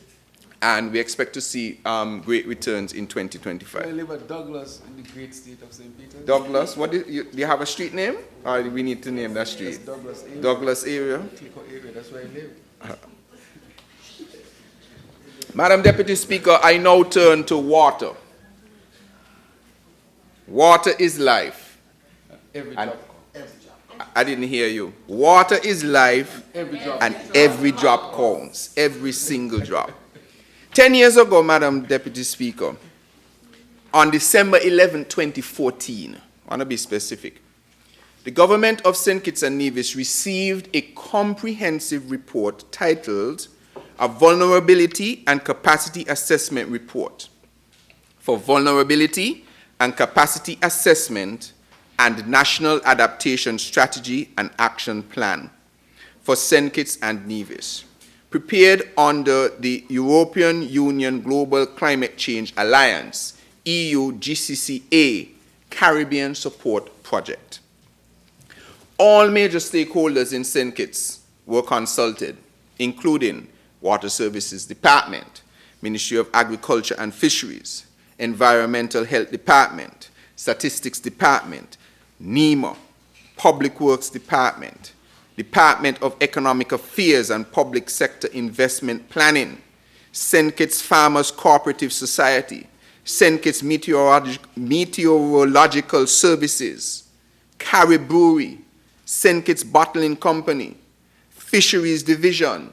and we expect to see great returns in 2025. I live at Douglas in the great state of St. Peter. Douglas, do you have a street name? Or do we need to name that street? Yes, Douglas area. Douglas area. Clicquot area, that's where I live. Madam Deputy Speaker, I now turn to water. Water is life. Every And- drop. I didn't hear you. Water is life, Every drop. and every drop counts. Every single drop. 10 years ago, Madam Deputy Speaker, on December 11, 2014, I want to be specific, the government of St. Kitts and Nevis received a comprehensive report titled A Vulnerability and Capacity Assessment Report for Vulnerability and Capacity Assessment and National Adaptation Strategy and Action Plan for St. Kitts and Nevis, prepared under the European Union Global Climate Change Alliance, EU GCCA, Caribbean Support Project. All major stakeholders in St. Kitts were consulted, including Water Services Department, Ministry of Agriculture and Fisheries, Environmental Health Department, Statistics Department, NEMA, Public Works Department, Department of Economic Affairs and Public Sector Investment Planning, St. Kitts Farmers Cooperative Society, St. Kitts Meteorological Services, Carrie Brewery, St. Kitts Bottling Company, Fisheries Division,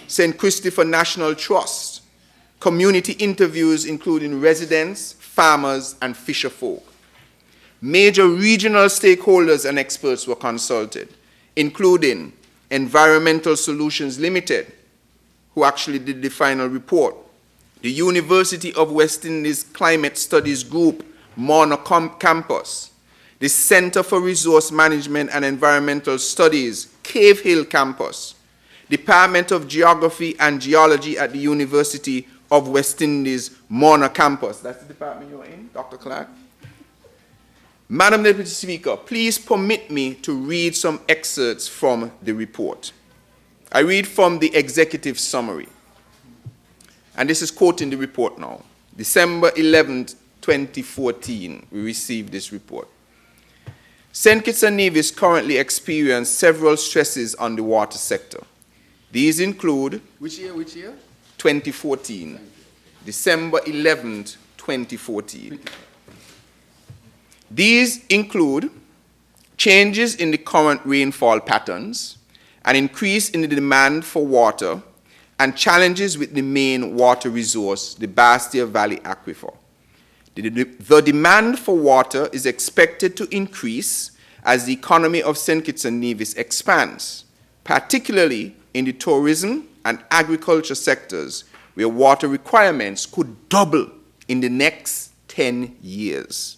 St. Christopher National Trust, community interviews including residents, farmers, and fisherfolk. Major regional stakeholders and experts were consulted, including Environmental Solutions Limited, who actually did the final report, the University of West Indies Climate Studies Group, Morna Campus, the Center for Resource Management and Environmental Studies, Cave Hill Campus, Department of Geography and Geology at the University of West Indies, Morna Campus. That's the department you're in, Dr. Clark? Madam Deputy Speaker, please permit me to read some excerpts from the report. I read from the executive summary. And this is quoting the report now. December 11th, 2014, we received this report. St. Kitts and Nevis currently experience several stresses on the water sector. These include... Which year? 2014. December 11th, 2014. These include changes in the current rainfall patterns, an increase in the demand for water, and challenges with the main water resource, the Bastia Valley Aquifer. The demand for water is expected to increase as the economy of St. Kitts and Nevis expands, particularly in the tourism and agriculture sectors, where water requirements could double in the next 10 years.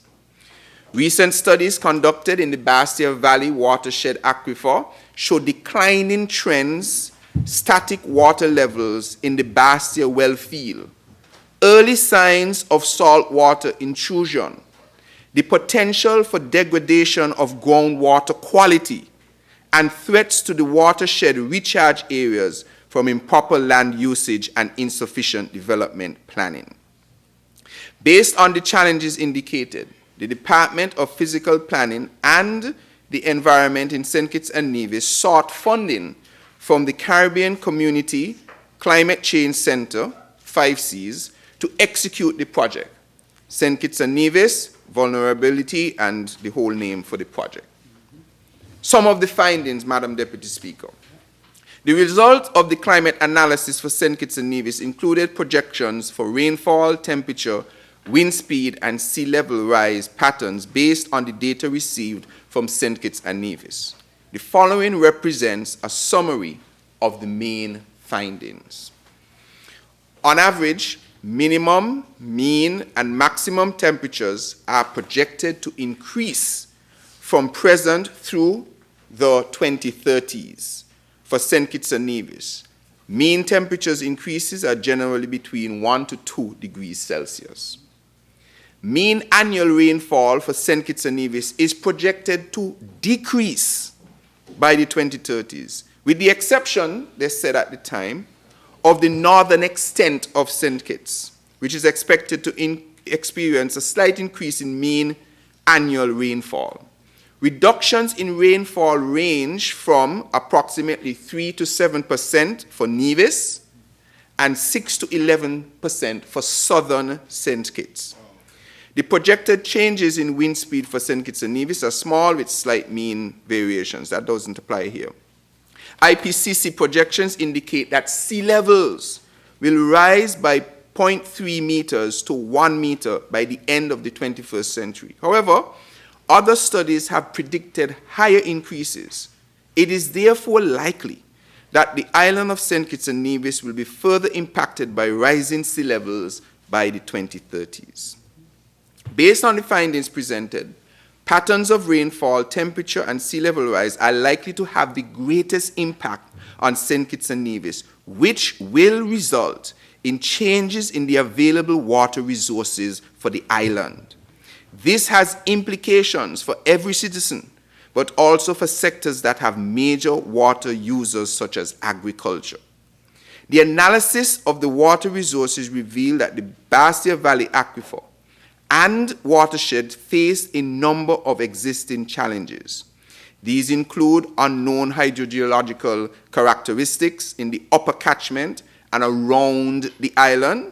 Recent studies conducted in the Bastia Valley watershed aquifer show declining trends, static water levels in the Bastia well field, early signs of saltwater intrusion, the potential for degradation of groundwater quality, and threats to the watershed recharge areas from improper land usage and insufficient development planning. Based on the challenges indicated, the Department of Physical Planning and the Environment in St. Kitts and Nevis sought funding from the Caribbean Community Climate Change Center, 5Cs, to execute the project. St. Kitts and Nevis, vulnerability, and the whole name for the project. Some of the findings, Madam Deputy Speaker. The result of the climate analysis for St. Kitts and Nevis included projections for rainfall, temperature, wind speed, and sea level rise patterns based on the data received from St. Kitts and Nevis. The following represents a summary of the main findings. On average, minimum, mean, and maximum temperatures are projected to increase from present through the 2030s for St. Kitts and Nevis. Mean temperatures increases are generally between 1 to 2 degrees Celsius. Mean annual rainfall for St. Kitts and Nevis is projected to decrease by the 2030s, with the exception, they said at the time, of the northern extent of St. Kitts, which is expected to experience a slight increase in mean annual rainfall. Reductions in rainfall range from approximately 3 to 7% for Nevis and 6 to 11% for southern St. Kitts. The projected changes in wind speed for St. Kitts and Nevis are small with slight mean variations. That doesn't apply here. IPCC projections indicate that sea levels will rise by 0.3 meters to 1 meter by the end of the 21st century. However, other studies have predicted higher increases. It is therefore likely that the island of St. Kitts and Nevis will be further impacted by rising sea levels by the 2030s. Based on the findings presented, patterns of rainfall, temperature, and sea level rise are likely to have the greatest impact on St. Kitts and Nevis, which will result in changes in the available water resources for the island. This has implications for every citizen, but also for sectors that have major water users such as agriculture. The analysis of the water resources revealed that the Bastia Valley Aquifer and watershed face a number of existing challenges. These include unknown hydrogeological characteristics in the upper catchment and around the island,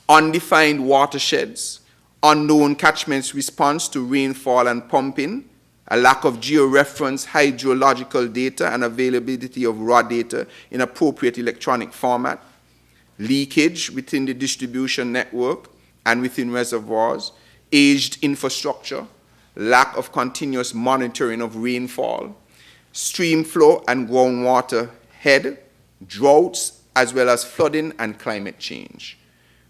undefined watersheds, unknown catchments response to rainfall and pumping, a lack of georeference hydrological data and availability of raw data in appropriate electronic format, leakage within the distribution network and within reservoirs, aged infrastructure, lack of continuous monitoring of rainfall, stream flow and groundwater head, droughts, as well as flooding and climate change.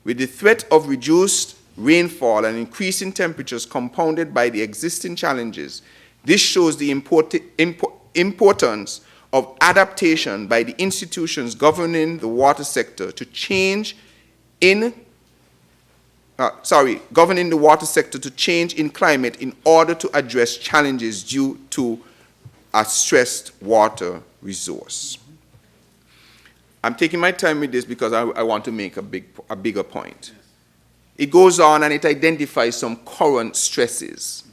With the threat of reduced rainfall and increasing temperatures compounded by the existing challenges, this shows the importance of adaptation by the institutions governing the water sector to change in climate in order to address challenges due to a stressed water resource. I'm taking my time with this because I want to make a bigger point. It goes on and it identifies some current stresses.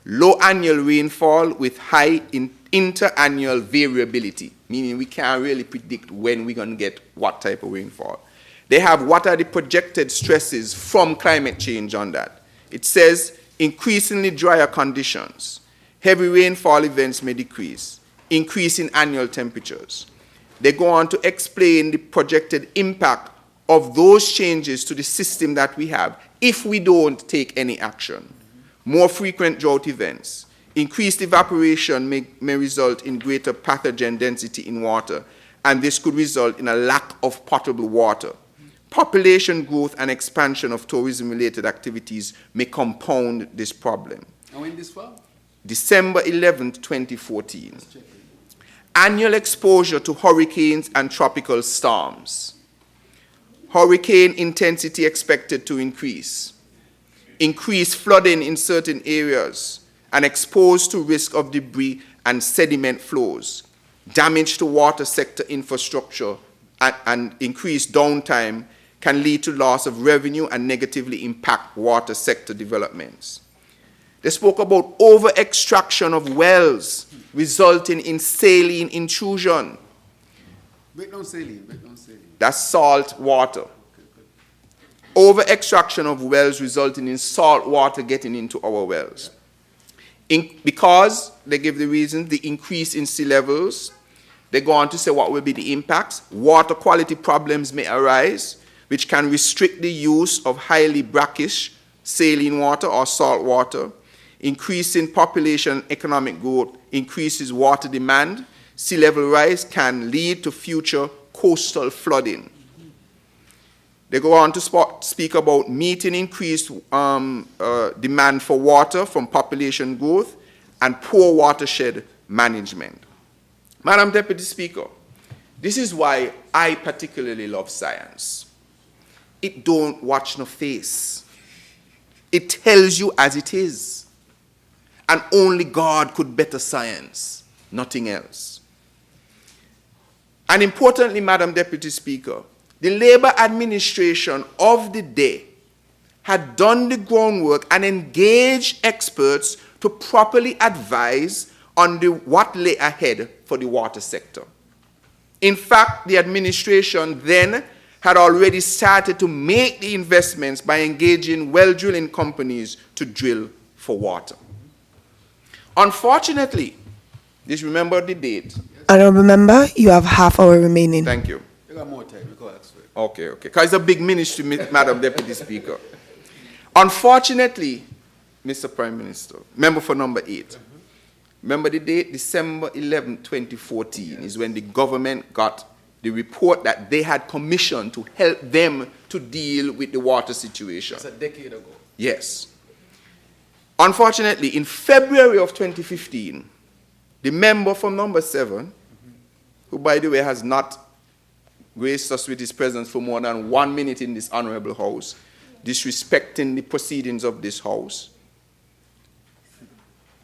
Low annual rainfall with high interannual variability, meaning we can't really predict when we're going to get what type of rainfall. They have what are the projected stresses from climate change on that. It says increasingly drier conditions, heavy rainfall events may decrease, increase in annual temperatures. They go on to explain the projected impact of those changes to the system that we have if we don't take any action. More frequent drought events, increased evaporation may result in greater pathogen density in water, and this could result in a lack of potable water. Population growth and expansion of tourism-related activities may compound this problem. And when this was? December 11th, 2014. Annual exposure to hurricanes and tropical storms. Hurricane intensity expected to increase. Increased flooding in certain areas and exposed to risk of debris and sediment flows. Damage to water sector infrastructure and increased downtime can lead to loss of revenue and negatively impact water sector developments. They spoke about over-extraction of wells resulting in saline intrusion. Break down saline. That's salt water. Over-extraction of wells resulting in salt water getting into our wells. Because, they give the reason, the increase in sea levels, they go on to say what will be the impacts. Water quality problems may arise, which can restrict the use of highly brackish saline water or salt water. Increasing population economic growth increases water demand. Sea level rise can lead to future coastal flooding. They go on to speak about meeting increased demand for water from population growth and poor watershed management. Madam Deputy Speaker, this is why I particularly love science. It don't watch no face. It tells you as it is. And only God could better science, nothing else. And importantly, Madam Deputy Speaker, the Labour administration of the day had done the groundwork and engaged experts to properly advise on what lay ahead for the water sector. In fact, the administration then had already started to make the investments by engaging well drilling companies to drill for water. Unfortunately, just remember the date. Honorable Member, you have half hour remaining. Thank you. You got more time. You go ask for it. Okay. Because it's a big ministry, Madam Deputy Speaker. Unfortunately, Mr. Prime Minister, member for number 8, remember the date? December 11, 2014 is when the government got the report that they had commissioned to help them to deal with the water situation. It's a decade ago. Yes. Unfortunately, in February of 2015, the member from number 7, who, by the way, has not graced us with his presence for more than 1 minute in this honorable house, disrespecting the proceedings of this house,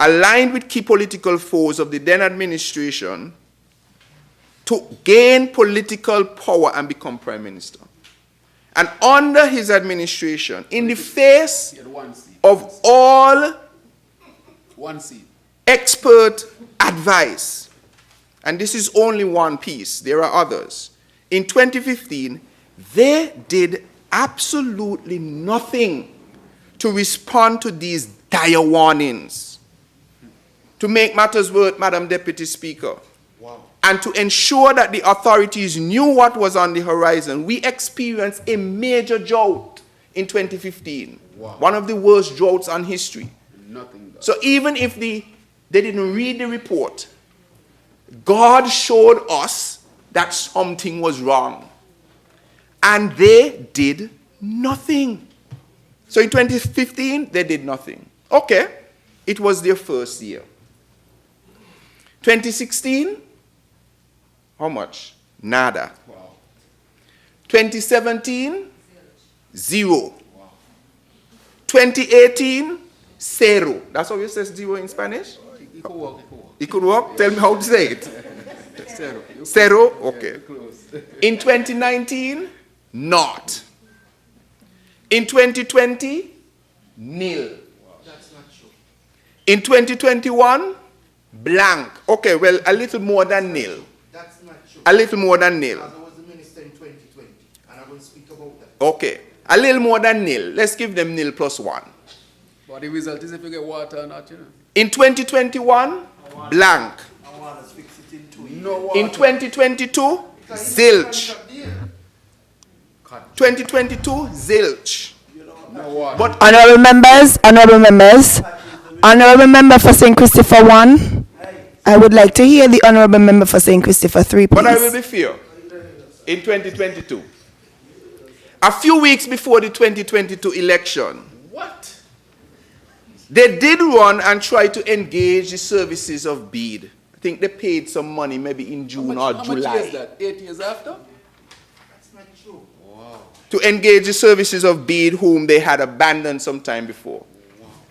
aligned with key political foes of the then administration to gain political power and become prime minister. And under his administration, in the face He had one seat. of all One seat. expert advice, and this is only one piece, there are others, in 2015, they did absolutely nothing to respond to these dire warnings. To make matters worse, Madam Deputy Speaker, and to ensure that the authorities knew what was on the horizon, we experienced a major drought in 2015. Wow. One of the worst droughts on history. Nothing done. So even if they didn't read the report, God showed us that something was wrong. And they did nothing. So in 2015, they did nothing. Okay, it was their first year. 2016, how much? Nada. Wow. 2017, zero. Wow. 2018, cero. That's how you say zero in Spanish? It could work. It could work. It could work? Tell me how to say it. Zero. Zero? Yeah, Okay. you're close. In 2019, not. In 2020, nil. That's not true. In 2021, blank. Okay, well, a little more than nil. That's not true. A little more than nil. As I was the minister in 2020, and I will speak about that. Okay, a little more than nil. Let's give them nil plus 1. But the result is if you get water or not, you know. In 2021, blank. I want to fix it in 2 years. No water. In 2022, zilch. 2022, zilch. No water. But Honorable members, Honorable Member for St. Christopher 1. I would like to hear the Honorable Member for St. Christopher 3, please. But I will be fair. In 2022. A few weeks before the 2022 election, What? they did run and try to engage the services of BEAD. I think they paid some money maybe in June or How much July. years that? 8 years after? That's not true. To engage the services of BEAD whom they had abandoned some time before.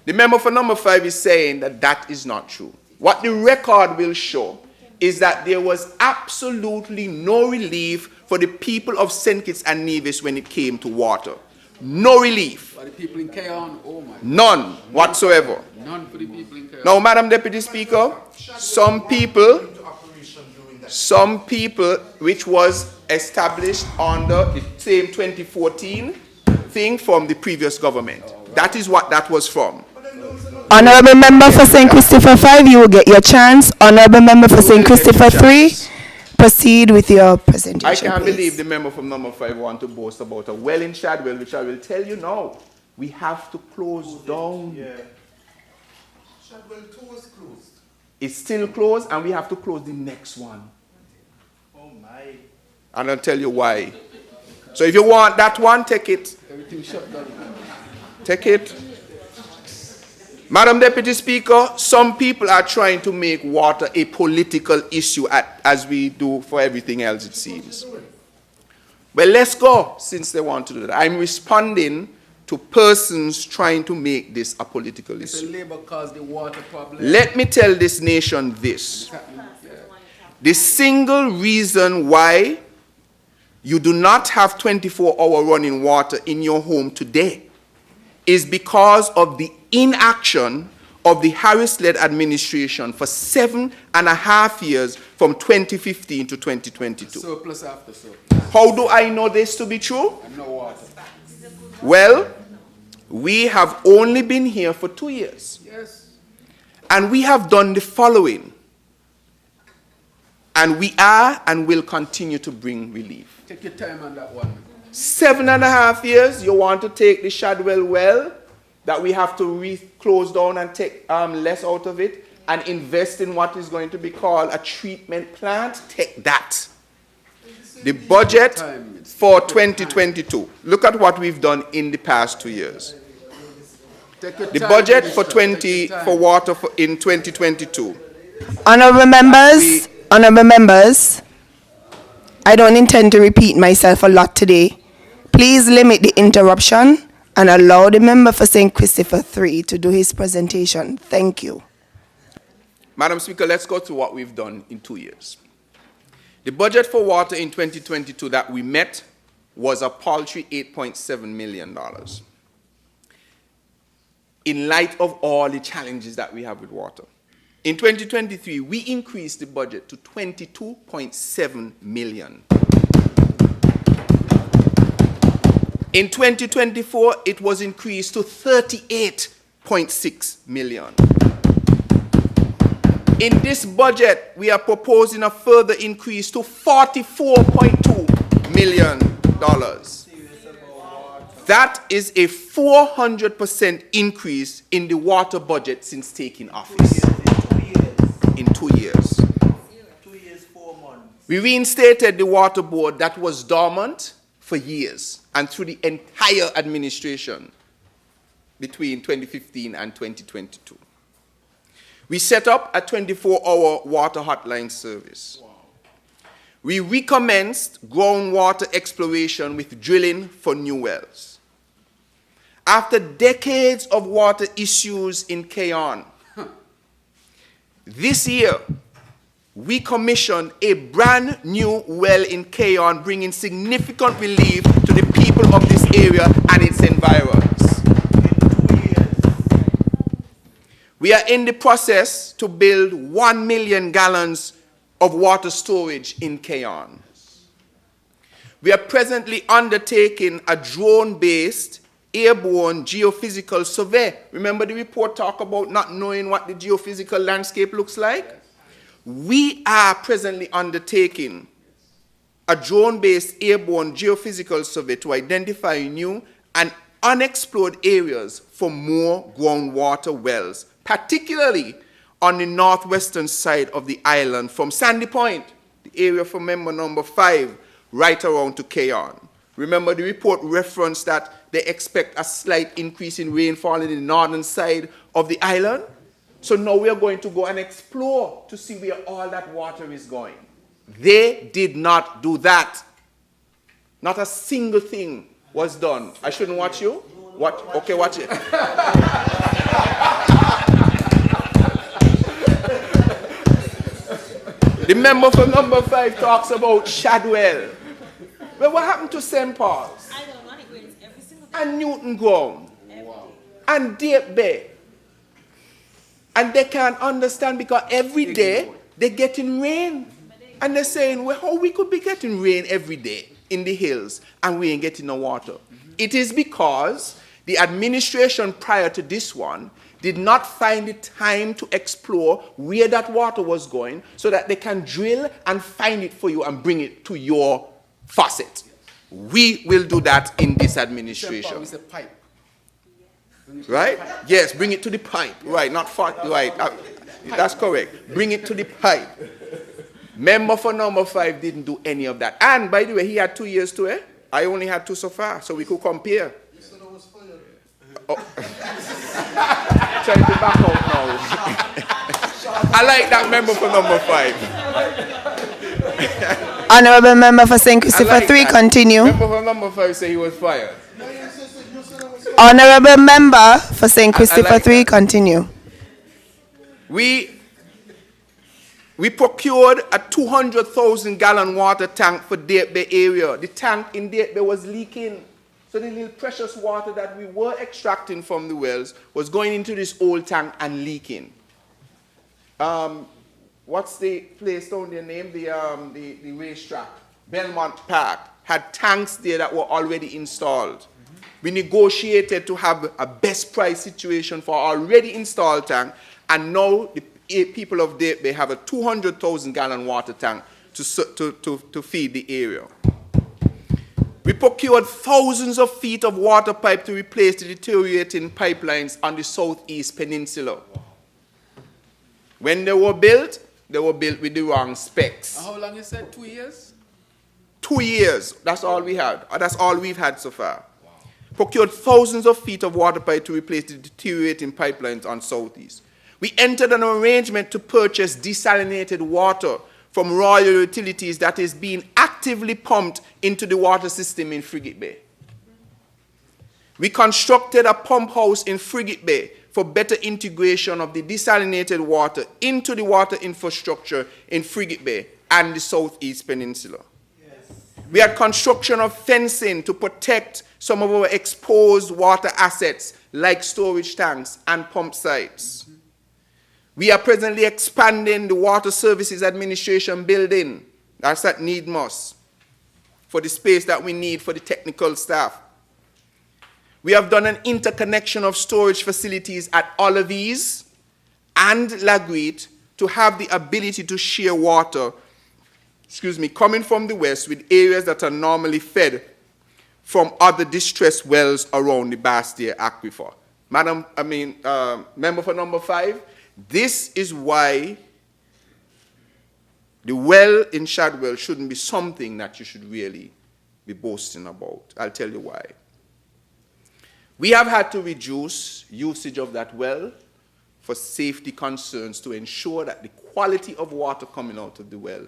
The member for number 5 is saying that that is not true. What the record will show is that there was absolutely no relief for the people of St. Kitts and Nevis when it came to water. No relief. But the people in Cayon, oh my. None whatsoever. None for the people in Cayon. Now, Madam Deputy Speaker, some people, Into operation during that. which was established under the same 2014 thing from the previous government. That is what that was from. Honorable Member for St. Christopher 5, you will get your chance. Honorable Member for St. Christopher 3, proceed with your presentation, I can't please. believe the member from number 5 want to boast about a well in Shadwell, which I will tell you now. We have to close down. Yeah. Shadwell 2 was closed. It's still closed, and we have to close the next one. Oh my. And I'll tell you why. So if you want that one, take it. Everything shut down. Take it. Madam Deputy Speaker, some people are trying to make water a political issue as we do for everything else, it seems. Well, let's go, since they want to do that. I'm responding to persons trying to make this a political The issue. labor caused the water problem. Let me tell this nation this. Yeah. The single reason why you do not have 24-hour running water in your home today is because of the inaction of the Harris-led administration for 7.5 years from 2015 to 2022. Surplus after surplus. How do I know this to be true? And no water. Well, we have only been here for 2 years. Yes. And we have done the following. And we are and will continue to bring relief. Take your time on that one. 7.5 years, you want to take the Shadwell well that we have to close down and take less out of it and invest in what is going to be called a treatment plant? Take that. The budget for 2022. Look at what we've done in the past 2 years. The budget for water in 2022. Honorable members, I don't intend to repeat myself a lot today. Please limit the interruption and allow the member for St. Christopher 3 to do his presentation. Thank you. Madam Speaker, let's go through what we've done in 2 years. The budget for water in 2022 that we met was a paltry $8.7 million. In light of all the challenges that we have with water. In 2023, we increased the budget to $22.7 million. In 2024, it was increased to $38.6 million. In this budget, we are proposing a further increase to $44.2 million. That is a 400% increase in the water budget since taking office. In 2 years. 2 years, 4 months. We reinstated the water board that was dormant for years and through the entire administration between 2015 and 2022. We set up a 24-hour water hotline service. Wow. We recommenced groundwater exploration with drilling for new wells. After decades of water issues in Keyon, this year, we commissioned a brand new well in Keyon, bringing significant relief to the people of this area and its environs. We are in the process to build 1 million gallons of water storage in Keyon. We are presently undertaking a drone-based airborne geophysical survey. Remember the report talk about not knowing what the geophysical landscape looks like? We are presently undertaking a drone-based airborne geophysical survey to identify new and unexplored areas for more groundwater wells, particularly on the northwestern side of the island from Sandy Point, the area from member number 5, right around to Keyon. Remember the report referenced that they expect a slight increase in rainfall in the northern side of the island. So now we are going to go and explore to see where all that water is going. They did not do that. Not a single thing was done. I shouldn't watch you? Watch? Okay, watch it. The member from number 5 talks about Shadwell. Well, what happened to St. Paul's? I don't know. It rains every single day. And Newton Ground. Wow. And Deep Bay. And they can't understand because every day they're getting rain. And they're saying, well, how we could be getting rain every day in the hills and we ain't getting no water? It is because the administration prior to this one did not find the time to explore where that water was going so that they can drill and find it for you and bring it to your faucet. We will do that in this administration. It's a pipe. Right? Yes, bring it to the pipe. Right, not right. That's correct. Bring it to the pipe. Member for number 5 didn't do any of that. And by the way, he had 2 years to it. I only had 2 so far, so we could compare. Oh. Trying to back out now. I like that member for number 5. Honorable member for St. Christopher like 3, that. continue. Member for number 5 say he was fired. Honorable member for St. Christopher like 3, that. continue. We We procured a 200,000 gallon water tank for Date Bay area. The tank in Date Bay was leaking. So the little precious water that we were extracting from the wells was going into this old tank and leaking. What's the place down there named? The racetrack. Belmont Park had tanks there that were already installed. We negotiated to have a best price situation for our already installed tank, and now the people of Date Bay have a 200,000 gallon water tank to feed the area. We procured thousands of feet of water pipe to replace the deteriorating pipelines on the southeast peninsula. When they were built with the wrong specs. How long you said? 2 years? 2 years. That's all we had. That's all we've had so far. Wow. Procured thousands of feet of water pipe to replace the deteriorating pipelines on southeast. We entered an arrangement to purchase desalinated water from Royal Utilities that is being actively pumped into the water system in Frigate Bay. We constructed a pump house in Frigate Bay for better integration of the desalinated water into the water infrastructure in Frigate Bay and the southeast peninsula. Yes. We had construction of fencing to protect some of our exposed water assets like storage tanks and pump sites. We are presently expanding the Water Services Administration building, that's at Needmos, for the space that we need for the technical staff. We have done an interconnection of storage facilities at Olives and Lagreet to have the ability to share water, coming from the west with areas that are normally fed from other distressed wells around the Bastille Aquifer. Member for number 5, this is why the well in Shadwell shouldn't be something that you should really be boasting about. I'll tell you why. We have had to reduce usage of that well for safety concerns to ensure that the quality of water coming out of the well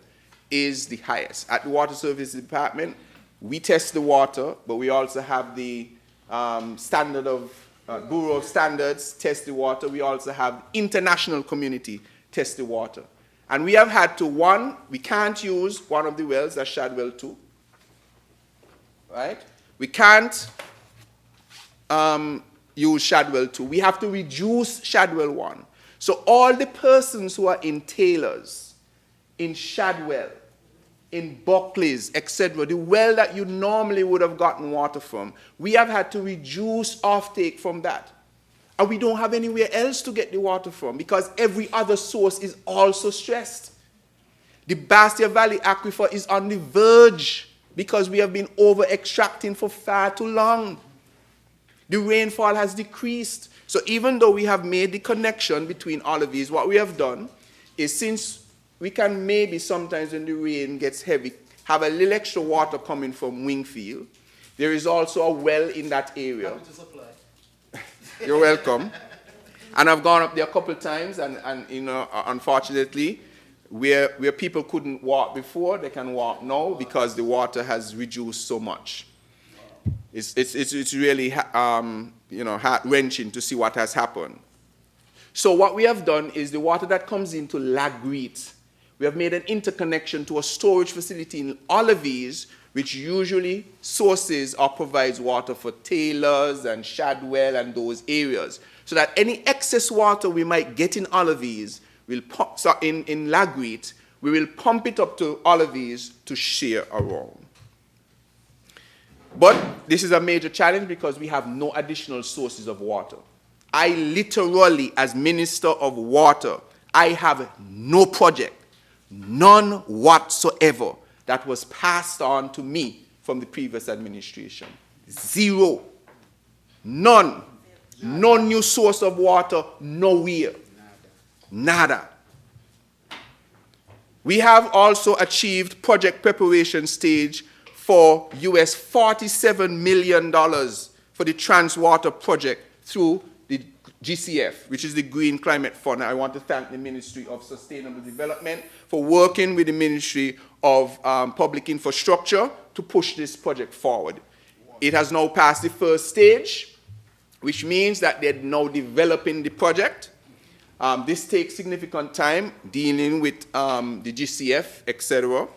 is the highest. At the Water Services Department, we test the water, but we also have the standard of Bureau of Standards test the water. We also have international community test the water. And we have had to, we can't use one of the wells, that's Shadwell 2. Right? We can't use Shadwell 2. We have to reduce Shadwell 1. So all the persons who are in Taylors, in Shadwell, in Buckley's, etc., the well that you normally would have gotten water from, we have had to reduce offtake from that. And we don't have anywhere else to get the water from because every other source is also stressed. The Bastille Valley Aquifer is on the verge because we have been over-extracting for far too long. The rainfall has decreased. So even though we have made the connection between all of these, what we have done is, since we can maybe sometimes when the rain gets heavy, have a little extra water coming from Wingfield. There is also a well in that area. You're welcome. And I've gone up there a couple of times, and unfortunately, where people couldn't walk before, they can walk now because the water has reduced so much. It's really heart-wrenching to see what has happened. So what we have done is the water that comes into Lagreet, we have made an interconnection to a storage facility in Olives, which usually sources or provides water for Taylors and Shadwell and those areas, so that any excess water we might get in Olives, in Lagreet, we will pump it up to Olives to share around. But this is a major challenge because we have no additional sources of water. I literally, as Minister of Water, I have no project, none whatsoever, that was passed on to me from the previous administration. Zero. None. No new source of water, nowhere. Nada. We have also achieved project preparation stage for US $47 million for the Transwater project through the GCF, which is the Green Climate Fund. I want to thank the Ministry of Sustainable Development for working with the Ministry of Public Infrastructure to push this project forward. It has now passed the first stage, which means that they're now developing the project. This takes significant time dealing with the GCF, etc.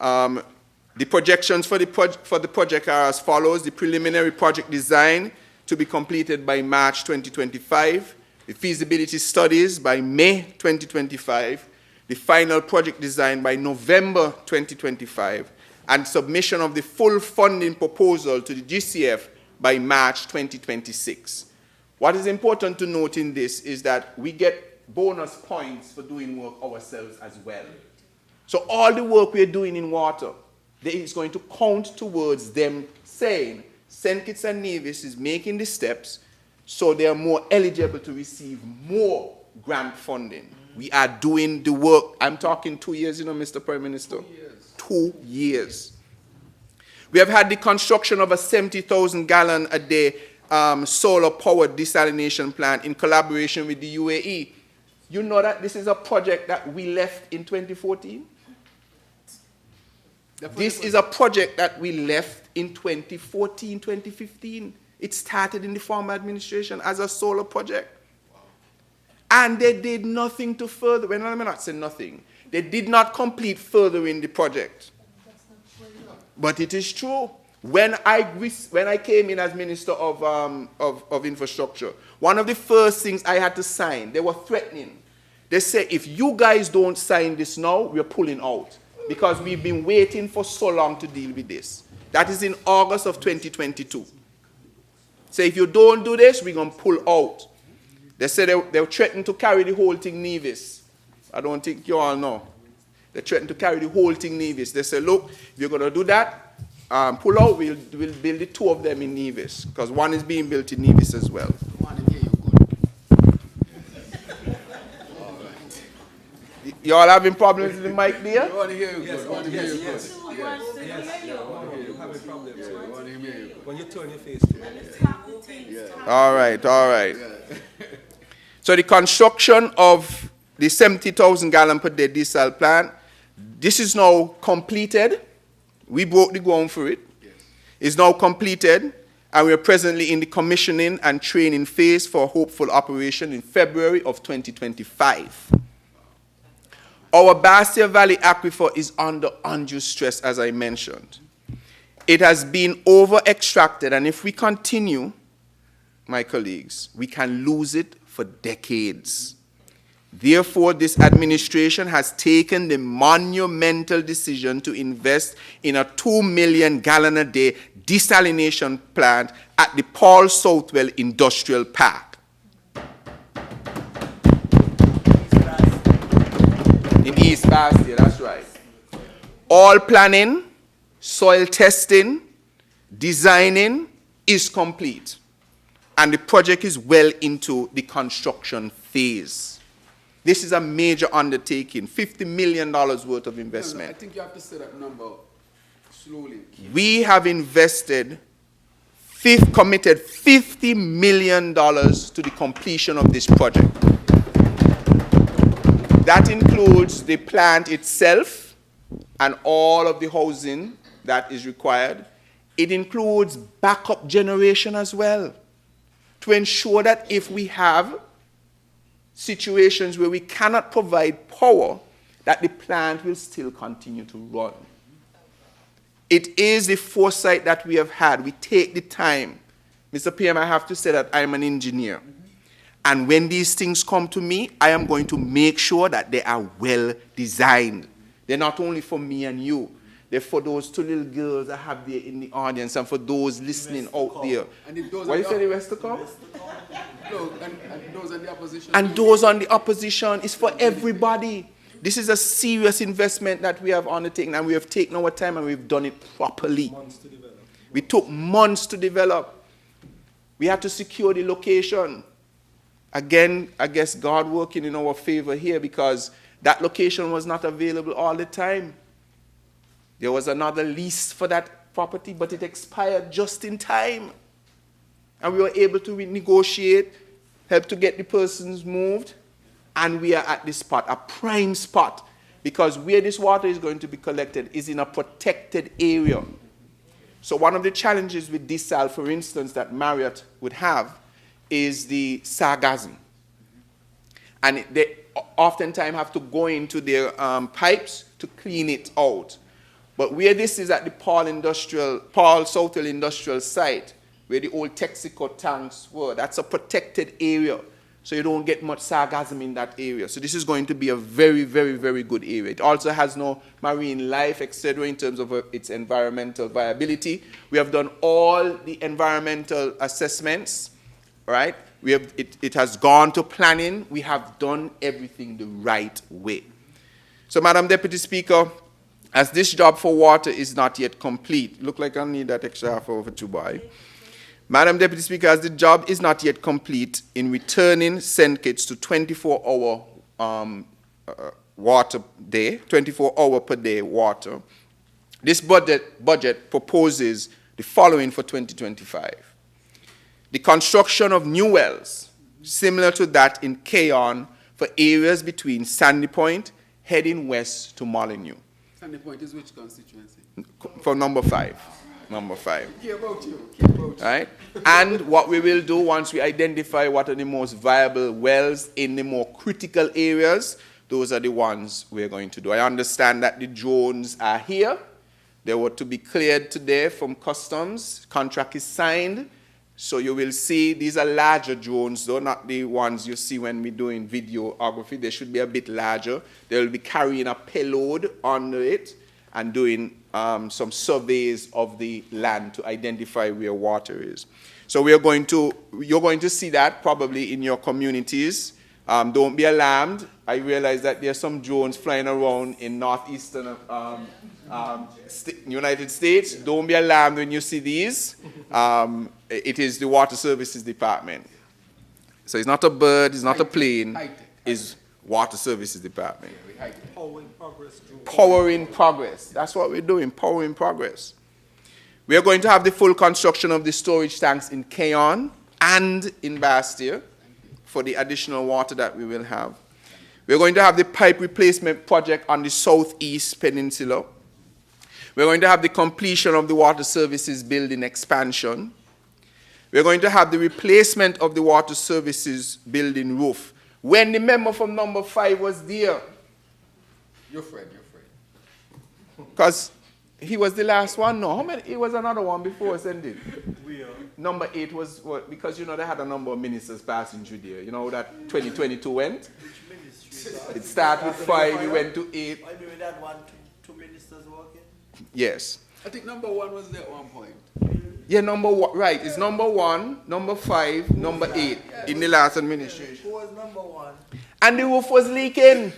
The projections for the project are as follows. The preliminary project design to be completed by March 2025. The feasibility studies by May 2025. The final project design by November 2025. And submission of the full funding proposal to the GCF by March 2026. What is important to note in this is that we get bonus points for doing work ourselves as well. So all the work we're doing in water, there is going to count towards them saying, St. Kitts and Nevis is making the steps so they are more eligible to receive more grant funding. We are doing the work. I'm talking 2 years, Mr. Prime Minister. 2 years. We have had the construction of a 70,000 gallon a day solar-powered desalination plant in collaboration with the UAE. You know that this is a project that we left in 2014? This is a project that we left in 2014, 2015. It started in the former administration as a solar project. And they did nothing to further, well, let me not say nothing. They did not complete furthering the project. But it is true. When I came in as Minister of Infrastructure, one of the first things I had to sign, they were threatening. They said, if you guys don't sign this now, we're pulling out. Because we've been waiting for so long to deal with this. That is in August of 2022. So if you don't do this, we're going to pull out. They said they were threatening to carry the whole thing Nevis. I don't think you all know. They threatened to carry the whole thing Nevis. They said, look, if you're going to do that, pull out, we'll build the two of them in Nevis. Because one is being built in Nevis as well. You all having problems with the mic there? I want to hear you good. I want to hear you good. When you turn your face to it. All right. So the construction of the 70,000 gallon per day desal plant, this is now completed. We broke the ground for it. It's now completed, and we are presently in the commissioning and training phase for hopeful operation in February of 2025. Our Bastia Valley aquifer is under undue stress, as I mentioned. It has been over-extracted, and if we continue, my colleagues, we can lose it for decades. Therefore, this administration has taken the monumental decision to invest in a 2 million gallon a day desalination plant at the Paul Southwell Industrial Park. In East Bastia, that's right. All planning, soil testing, designing is complete. And the project is well into the construction phase. This is a major undertaking, $50 million worth of investment. I think you have to say that number slowly. We have invested, committed $50 million to the completion of this project. That includes the plant itself and all of the housing that is required. It includes backup generation as well, to ensure that if we have situations where we cannot provide power, that the plant will still continue to run. It is the foresight that we have had. We take the time. Mr. PM, I have to say that I'm an engineer. And when these things come to me, I am going to make sure that they are well designed. They're not only for me and you. They're for those two little girls I have there in the audience and for those listening out there. What do you say, the rest to come? No, and those on the opposition. And those on the opposition is for everybody. This is a serious investment that we have undertaken, and we have taken our time and we've done it properly. We took months to develop. We had to secure the location. Again, I guess God working in our favor here, because that location was not available all the time. There was another lease for that property, but it expired just in time. And we were able to renegotiate, help to get the persons moved, and we are at this spot, a prime spot, because where this water is going to be collected is in a protected area. So one of the challenges with desal, for instance, that Marriott would have is the sargassum. and they oftentimes have to go into their pipes to clean it out. But where this is at the Paul Southwell Industrial Site, where the old Texaco tanks were, that's a protected area. So you don't get much sargassum in that area. So this is going to be a very, very, very good area. It also has no marine life, etc., in terms of its environmental viability. We have done all the environmental assessments, right? It has gone to planning. We have done everything the right way. So, Madam Deputy Speaker, as this job for water is not yet complete, look like I need that extra half over to buy. Madam Deputy Speaker, as the job is not yet complete in returning St. Kitts to 24-hour water day, 24-hour per day water, this budget proposes the following for 2025. The construction of new wells, similar to that in Keyon, for areas between Sandy Point, heading west to Molyneux. Sandy Point is which constituency? For number 5. Number 5. Care about you. Care about you. Right? And what we will do once we identify what are the most viable wells in the more critical areas, those are the ones we're going to do. I understand that the drones are here. They were to be cleared today from customs. Contract is signed. So you will see these are larger drones, though, not the ones you see when we're doing videography. They should be a bit larger. They will be carrying a payload under it and doing some surveys of the land to identify where water is. So you're going to see that probably in your communities. Don't be alarmed. I realize that there are some drones flying around in northeastern United States. Don't be alarmed when you see these. It is the Water Services Department. So it's not a bird, it's not a plane, it's Water Services Department. Power in progress. Power in progress. That's what we're doing, power in progress. We are going to have the full construction of the storage tanks in Keyon and in Bastia for the additional water that we will have. We're going to have the pipe replacement project on the southeast peninsula. We're going to have the completion of the water services building expansion. We're going to have the replacement of the water services building roof. When the member from number 5 was there, Your friend. because he was the last one, no. How many? It was another one before us, ended. Number 8 was what? Because, they had a number of ministers passing through there. You know that 2022 went? It started with 5, it went to 8. I mean, we had two ministers working. Yes. I think number 1 was there at one point. Yeah, number 1, right. It's number 1, number 5, number 8 in the last administration. Who was number 1? And the roof was leaking.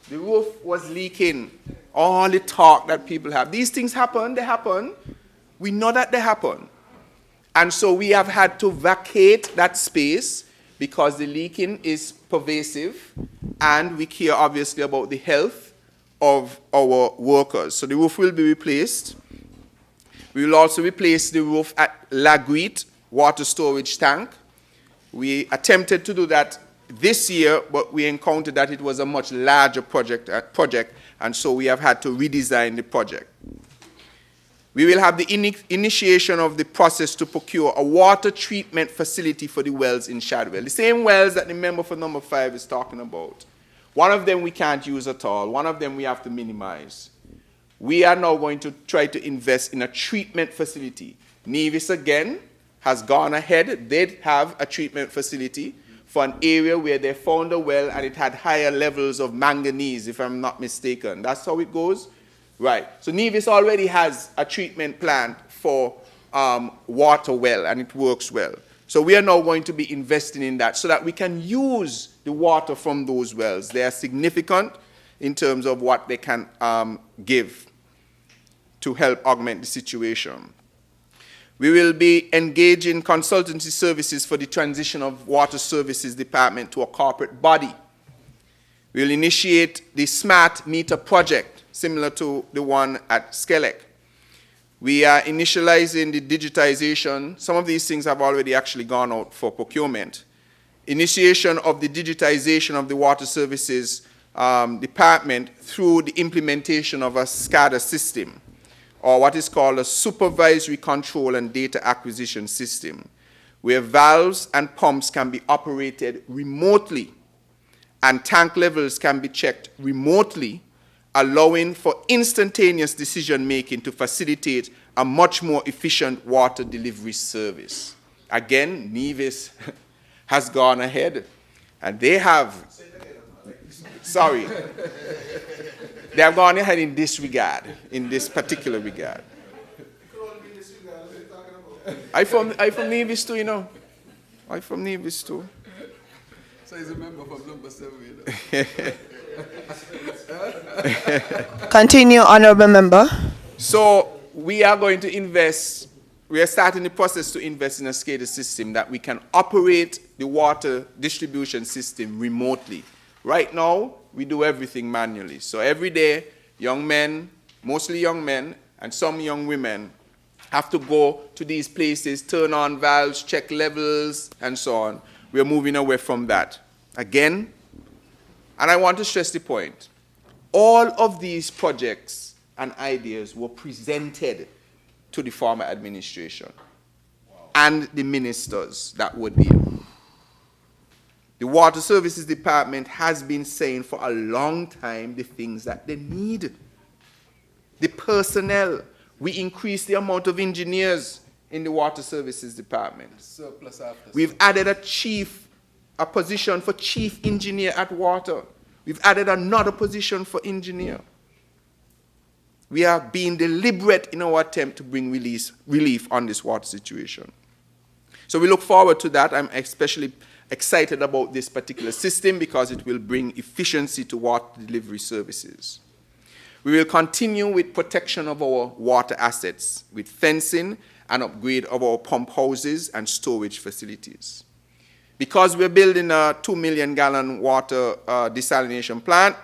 The roof was leaking. All the talk that people have. These things happen, they happen. We know that they happen. And so we have had to vacate that space because the leaking is pervasive and we care obviously about the health of our workers. So the roof will be replaced. We will also replace the roof at Laguit water storage tank. We attempted to do that this year, but we encountered that it was a much larger project, and so we have had to redesign the project. We will have the initiation of the process to procure a water treatment facility for the wells in Shadwell. The same wells that the member for number 5 is talking about. One of them we can't use at all. One of them we have to minimize. We are now going to try to invest in a treatment facility. Nevis, again, has gone ahead. They have a treatment facility for an area where they found a well and it had higher levels of manganese, if I'm not mistaken. That's how it goes? Right. So Nevis already has a treatment plant for water well, and it works well. So we are now going to be investing in that so that we can use the water from those wells. They are significant in terms of what they can give to help augment the situation. We will be engaging consultancy services for the transition of Water Services Department to a corporate body. We will initiate the Smart Meter project, similar to the one at Skelec. We are initializing the digitization. Some of these things have already actually gone out for procurement. Initiation of the digitization of the Water Services Department through the implementation of a SCADA system, or what is called a Supervisory Control and Data Acquisition System. where valves and pumps can be operated remotely and tank levels can be checked remotely, allowing for instantaneous decision-making to facilitate a much more efficient water delivery service. Again, Nevis has gone ahead, and they have, sorry, they have gone ahead in this regard, in this particular regard. I from Nevis too, you know. I from Nevis too. So he's a member from number 7, you know. Continue, honorable member. So we are going to invest, we are starting the process to invest in a SCADA system that we can operate the water distribution system remotely. Right now, we do everything manually. So every day, young men, mostly young men, and some young women have to go to these places, turn on valves, check levels, and so on. We are moving away from that. Again, and I want to stress the point, all of these projects and ideas were presented to the former administration and the ministers that were there. The Water Services Department has been saying for a long time the things that they need. The personnel. We increased the amount of engineers in the Water Services Department. Surplus after. We've added a position for chief engineer at water. We've added another position for engineer. We are being deliberate in our attempt to bring relief on this water situation. So we look forward to that. I'm especially excited about this particular system because it will bring efficiency to water delivery services. We will continue with protection of our water assets, with fencing and upgrade of our pump houses and storage facilities. Because we're building a 2 million gallon water desalination plant,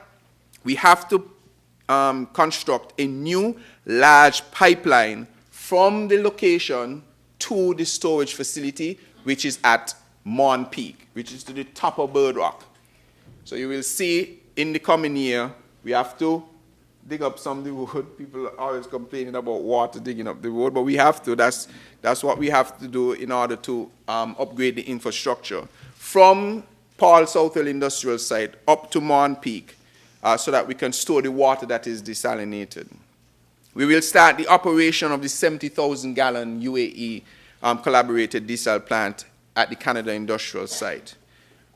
we have to construct a new large pipeline from the location to the storage facility, which is at Mon Peak, which is to the top of Bird Rock. So you will see in the coming year, we have to dig up some of the road. People are always complaining about water digging up the road, but we have to. That's what we have to do in order to upgrade the infrastructure from Paul Southwell Industrial Site up to Mon Peak so that we can store the water that is desalinated. We will start the operation of the 70,000 gallon UAE collaborated desal plant at the Canada Industrial Site.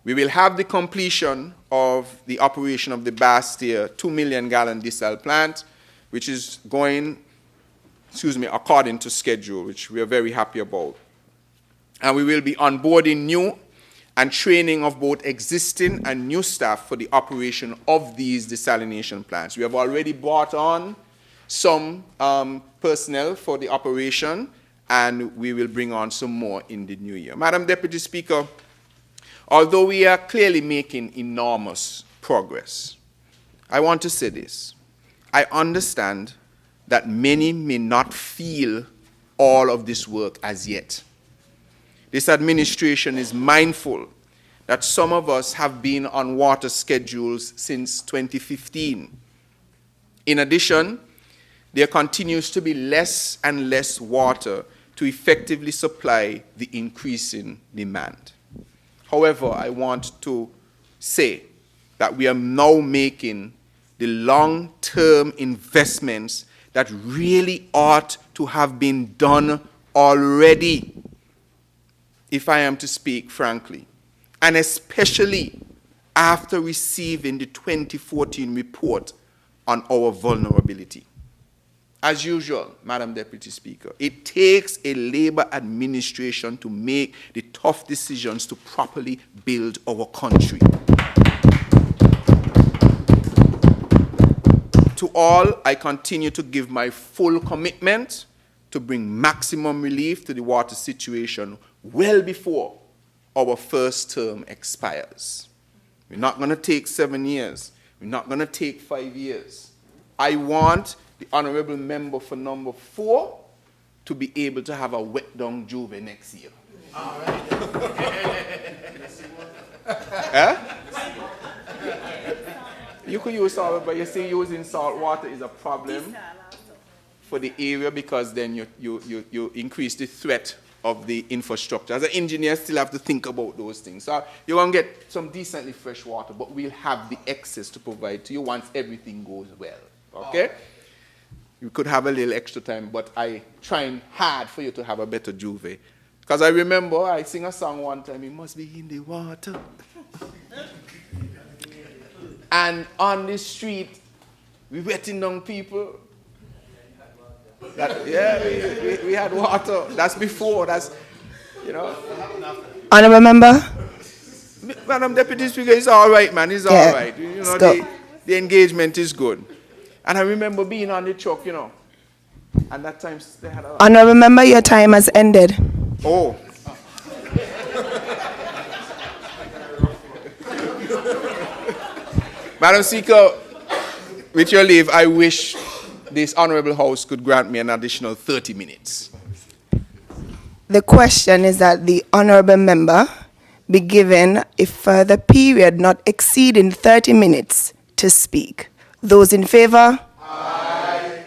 We will have the completion of the operation of the Bastia 2 million gallon desal plant, which is going, according to schedule, which we are very happy about. And we will be onboarding new and training of both existing and new staff for the operation of these desalination plants. We have already brought on some personnel for the operation, and we will bring on some more in the new year. Madam Deputy Speaker, although we are clearly making enormous progress, I want to say this. I understand that many may not feel all of this work as yet. This administration is mindful that some of us have been on water schedules since 2015. In addition, there continues to be less and less water to effectively supply the increasing demand. However, I want to say that we are now making the long-term investments that really ought to have been done already, if I am to speak frankly, and especially after receiving the 2014 report on our vulnerability. As usual, Madam Deputy Speaker, it takes a Labour administration to make the tough decisions to properly build our country. To all, I continue to give my full commitment to bring maximum relief to the water situation well before our first term expires. We're not going to take 7 years. We're not going to take 5 years. I want the honourable member for number 4 to be able to have a wet down Juve next year. All right. You could use salt, but you see using salt water is a problem for the area because then you increase the threat of the infrastructure. As an engineer, I still have to think about those things. So you're going to get some decently fresh water, but we'll have the excess to provide to you once everything goes well. Okay? You could have a little extra time, but I trying hard for you to have a better Juve. Because I remember I sing a song one time, it must be in the water. And on the street, we wetting down people. We had water. That's before. That's, you know. Honourable member? Madam Deputy Speaker, it's all right, man. It's all right. You know, the engagement is good. And I remember being on the truck, you know. And that time they had a... Honourable member, your time has ended. Oh. Madam Speaker, with your leave, I wish this Honourable House could grant me an additional 30 minutes. The question is that the honourable member be given a further period not exceeding 30 minutes to speak. Those in favour? Aye.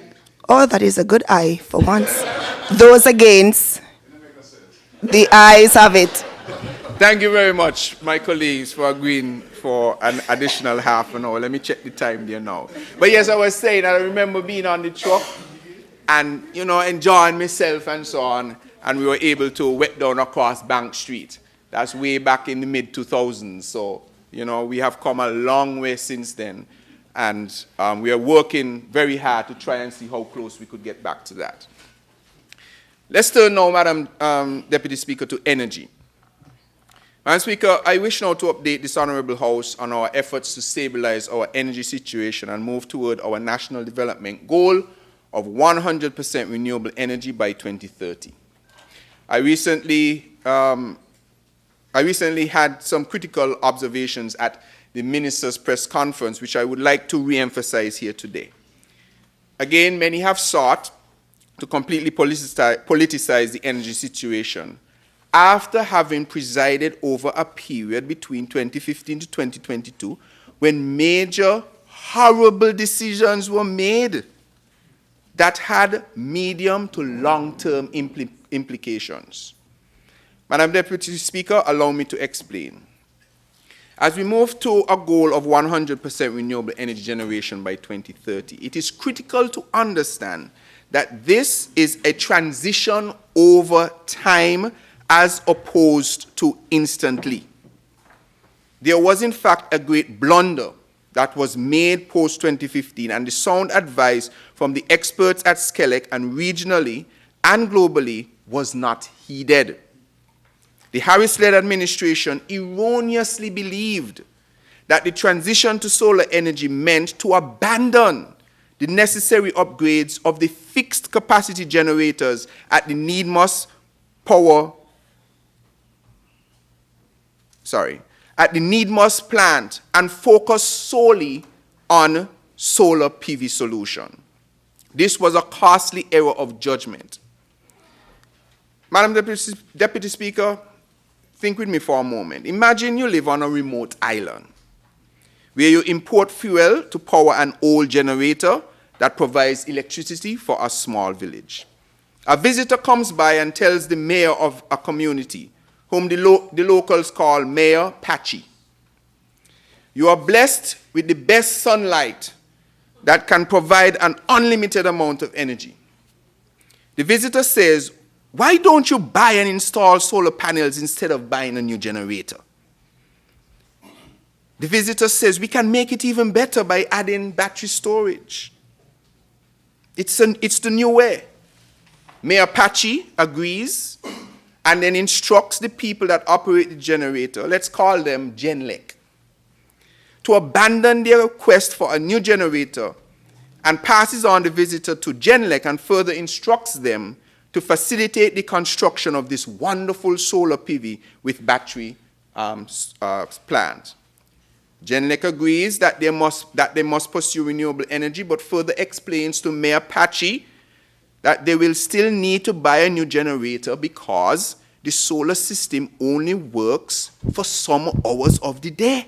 Oh, that is a good aye for once. Those against? The ayes have it. Thank you very much, my colleagues, for agreeing for an additional half an hour. Let me check the time there now. But yes, I was saying, I remember being on the truck and, you know, enjoying myself and so on, and we were able to wet down across Bank Street. That's way back in the mid-2000s. So, you know, we have come a long way since then, and we are working very hard to try and see how close we could get back to that. Let's turn now, Madam Deputy Speaker, to energy. Madam Speaker, I wish now to update this Honourable House on our efforts to stabilize our energy situation and move toward our national development goal of 100% renewable energy by 2030. I recently had some critical observations at the Minister's press conference, which I would like to re-emphasize here today. Again, many have sought to completely politicize the energy situation after having presided over a period between 2015 to 2022 when major, horrible decisions were made that had medium to long-term implications. Madam Deputy Speaker, allow me to explain. As we move to a goal of 100% renewable energy generation by 2030, it is critical to understand that this is a transition over time as opposed to instantly. There was, in fact, a great blunder that was made post-2015, and the sound advice from the experts at SCELEC and regionally and globally was not heeded. The Harris-led administration erroneously believed that the transition to solar energy meant to abandon the necessary upgrades of the fixed capacity generators at the Needmos plant and focus solely on solar PV solution. This was a costly error of judgment. Madam Deputy Speaker, think with me for a moment. Imagine you live on a remote island where you import fuel to power an old generator that provides electricity for a small village. A visitor comes by and tells the mayor of a community, whom the locals call Mayor Patchy, "You are blessed with the best sunlight that can provide an unlimited amount of energy." The visitor says, "Why don't you buy and install solar panels instead of buying a new generator?" The visitor says, "We can make it even better by adding battery storage. It's the new way." Mayor Patchy agrees and then instructs the people that operate the generator, let's call them Genelec, to abandon their request for a new generator and passes on the visitor to Genelec and further instructs them to facilitate the construction of this wonderful solar PV with battery plant. Genelec agrees that they must pursue renewable energy, but further explains to Mayor Patchy that they will still need to buy a new generator because the solar system only works for some hours of the day,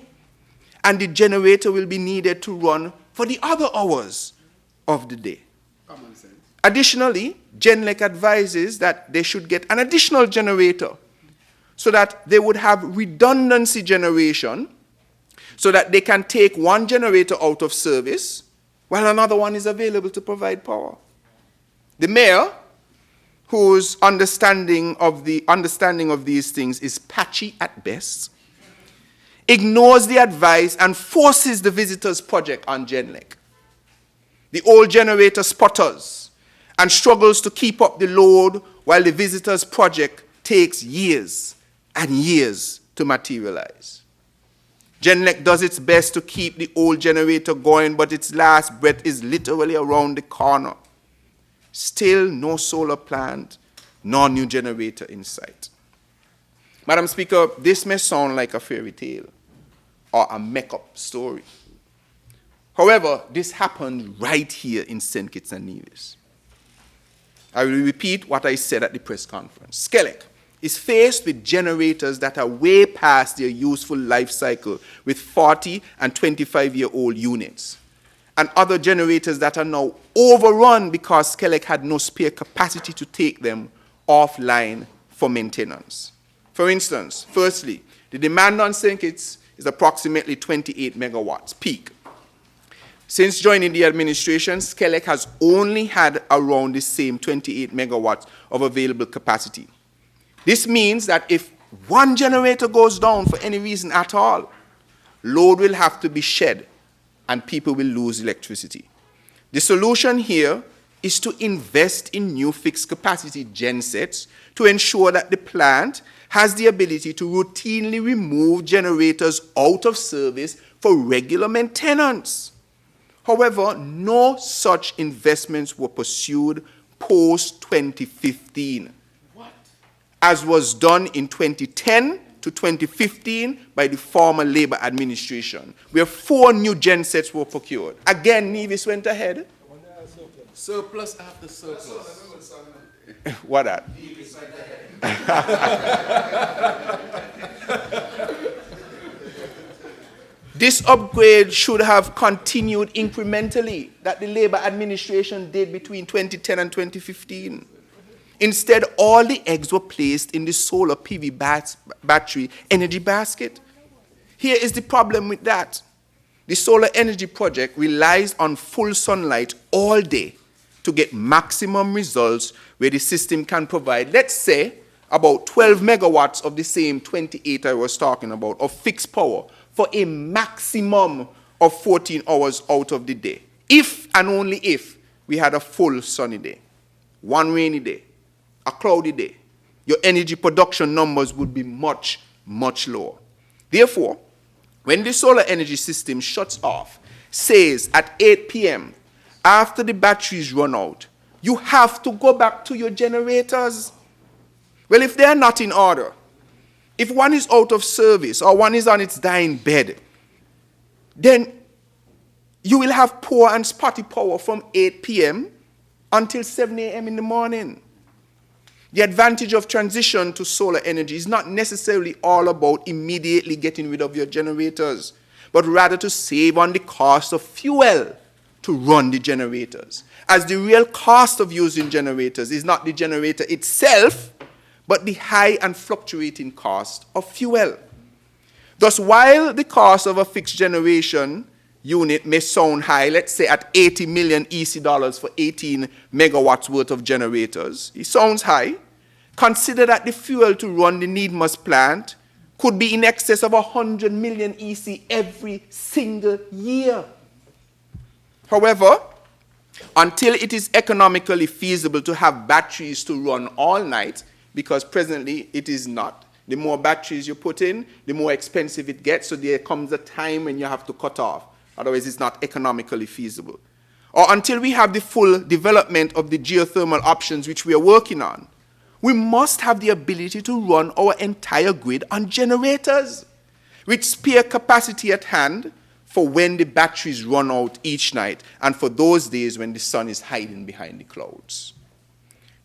and the generator will be needed to run for the other hours of the day. Common sense. Additionally, GenLec advises that they should get an additional generator so that they would have redundancy generation so that they can take one generator out of service while another one is available to provide power. The mayor, whose understanding of these things is patchy at best, ignores the advice and forces the visitors project on GenLec. The old generator sputters and struggles to keep up the load while the visitors project takes years and years to materialize. GenLec does its best to keep the old generator going, but its last breath is literally around the corner. Still no solar plant, nor new generator in sight. Madam Speaker, this may sound like a fairy tale or a make-up story. However, this happened right here in St. Kitts and Nevis. I will repeat what I said at the press conference. Skelec is faced with generators that are way past their useful life cycle with 40 and 25-year-old units, and other generators that are now overrun because Skelec had no spare capacity to take them offline for maintenance. For instance, firstly, the demand on St. Kitts is approximately 28 megawatts peak. Since joining the administration, Skelec has only had around the same 28 megawatts of available capacity. This means that if one generator goes down for any reason at all, load will have to be shed and people will lose electricity. The solution here is to invest in new fixed capacity gensets to ensure that the plant has the ability to routinely remove generators out of service for regular maintenance. However, no such investments were pursued post-2015, as was done in 2010 to 2015 by the former Labour administration, where 4 new gensets were procured. Again, Nevis went ahead. Surplus after surplus. What that? This upgrade should have continued incrementally that the Labour administration did between 2010 and 2015. Instead, all the eggs were placed in the solar PV battery energy basket. Here is the problem with that. The solar energy project relies on full sunlight all day to get maximum results where the system can provide, let's say, about 12 megawatts of the same 28 I was talking about of fixed power for a maximum of 14 hours out of the day. If and only if we had a full sunny day, one rainy day, a cloudy day, your energy production numbers would be much, much lower. Therefore, when the solar energy system shuts off, says at 8 p.m., after the batteries run out, you have to go back to your generators. Well, if they're not in order, if one is out of service or one is on its dying bed, then you will have poor and spotty power from 8 p.m. until 7 a.m. in the morning. The advantage of transition to solar energy is not necessarily all about immediately getting rid of your generators, but rather to save on the cost of fuel to run the generators, as the real cost of using generators is not the generator itself, but the high and fluctuating cost of fuel. Thus, while the cost of a fixed generation unit may sound high, let's say at 80 million EC dollars for 18 megawatts worth of generators, it sounds high. Consider that the fuel to run the Needmos plant could be in excess of 100 million EC every single year. However, until it is economically feasible to have batteries to run all night, because presently it is not. The more batteries you put in, the more expensive it gets, so there comes a time when you have to cut off. Otherwise, it's not economically feasible. Or until we have the full development of the geothermal options which we are working on, we must have the ability to run our entire grid on generators with spare capacity at hand for when the batteries run out each night and for those days when the sun is hiding behind the clouds.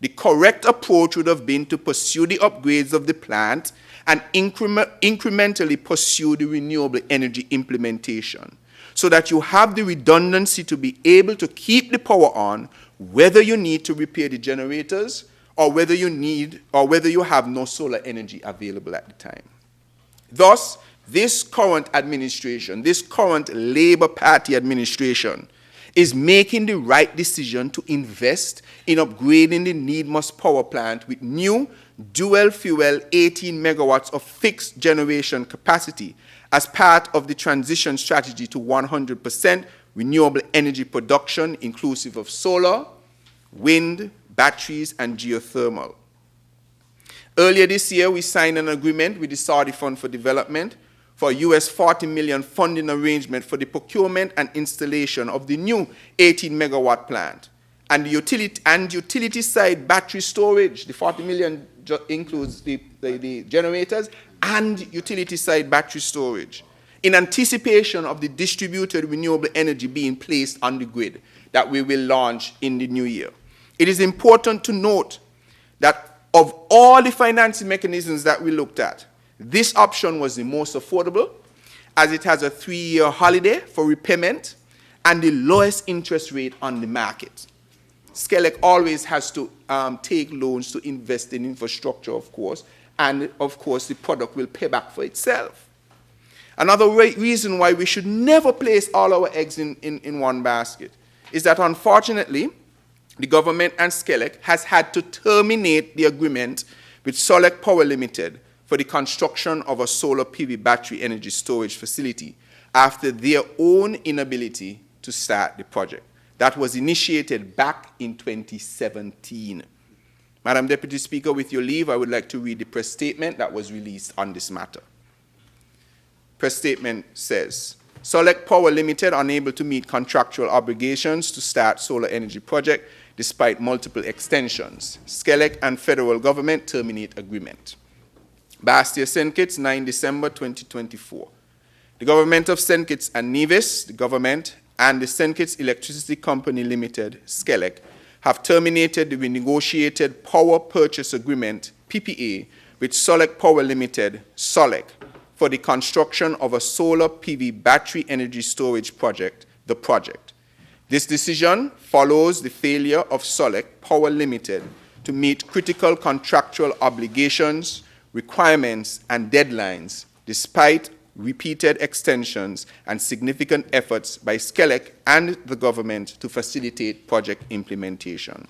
The correct approach would have been to pursue the upgrades of the plant and incrementally pursue the renewable energy implementation so that you have the redundancy to be able to keep the power on whether you need to repair the generators or whether you have no solar energy available at the time. Thus, this current administration, this current Labour Party administration, is making the right decision to invest in upgrading the Needmust power plant with new dual-fuel 18 megawatts of fixed generation capacity as part of the transition strategy to 100% renewable energy production, inclusive of solar, wind, batteries, and geothermal. Earlier this year, we signed an agreement with the Saudi Fund for Development for a US $40 million funding arrangement for the procurement and installation of the new 18-megawatt plant. And the utility-side battery storage, the $40 million includes the generators and utility-side battery storage, in anticipation of the distributed renewable energy being placed on the grid that we will launch in the new year. It is important to note that of all the financing mechanisms that we looked at, this option was the most affordable, as it has a 3-year holiday for repayment and the lowest interest rate on the market. SCELEC always has to take loans to invest in infrastructure, of course, and of course the product will pay back for itself. Another reason why we should never place all our eggs in one basket is that, unfortunately, the government and SCELEC has had to terminate the agreement with Solec Power Limited for the construction of a solar PV battery energy storage facility after their own inability to start the project. That was initiated back in 2017. Madam Deputy Speaker, with your leave, I would like to read the press statement that was released on this matter. Press statement says, Solec Power Limited unable to meet contractual obligations to start solar energy project despite multiple extensions. SCELEC and federal government terminate agreement. Bastia St. Kitts, 9 December 2024. The government of St. Kitts and Nevis, the government, and the St. Kitts Electricity Company Limited, SCELEC, have terminated the renegotiated power purchase agreement, PPA, with Solec Power Limited, SOLEC, for the construction of a solar PV battery energy storage project, the project. This decision follows the failure of Solec Power Limited to meet critical contractual obligations, requirements, and deadlines, despite repeated extensions and significant efforts by SCELEC and the government to facilitate project implementation.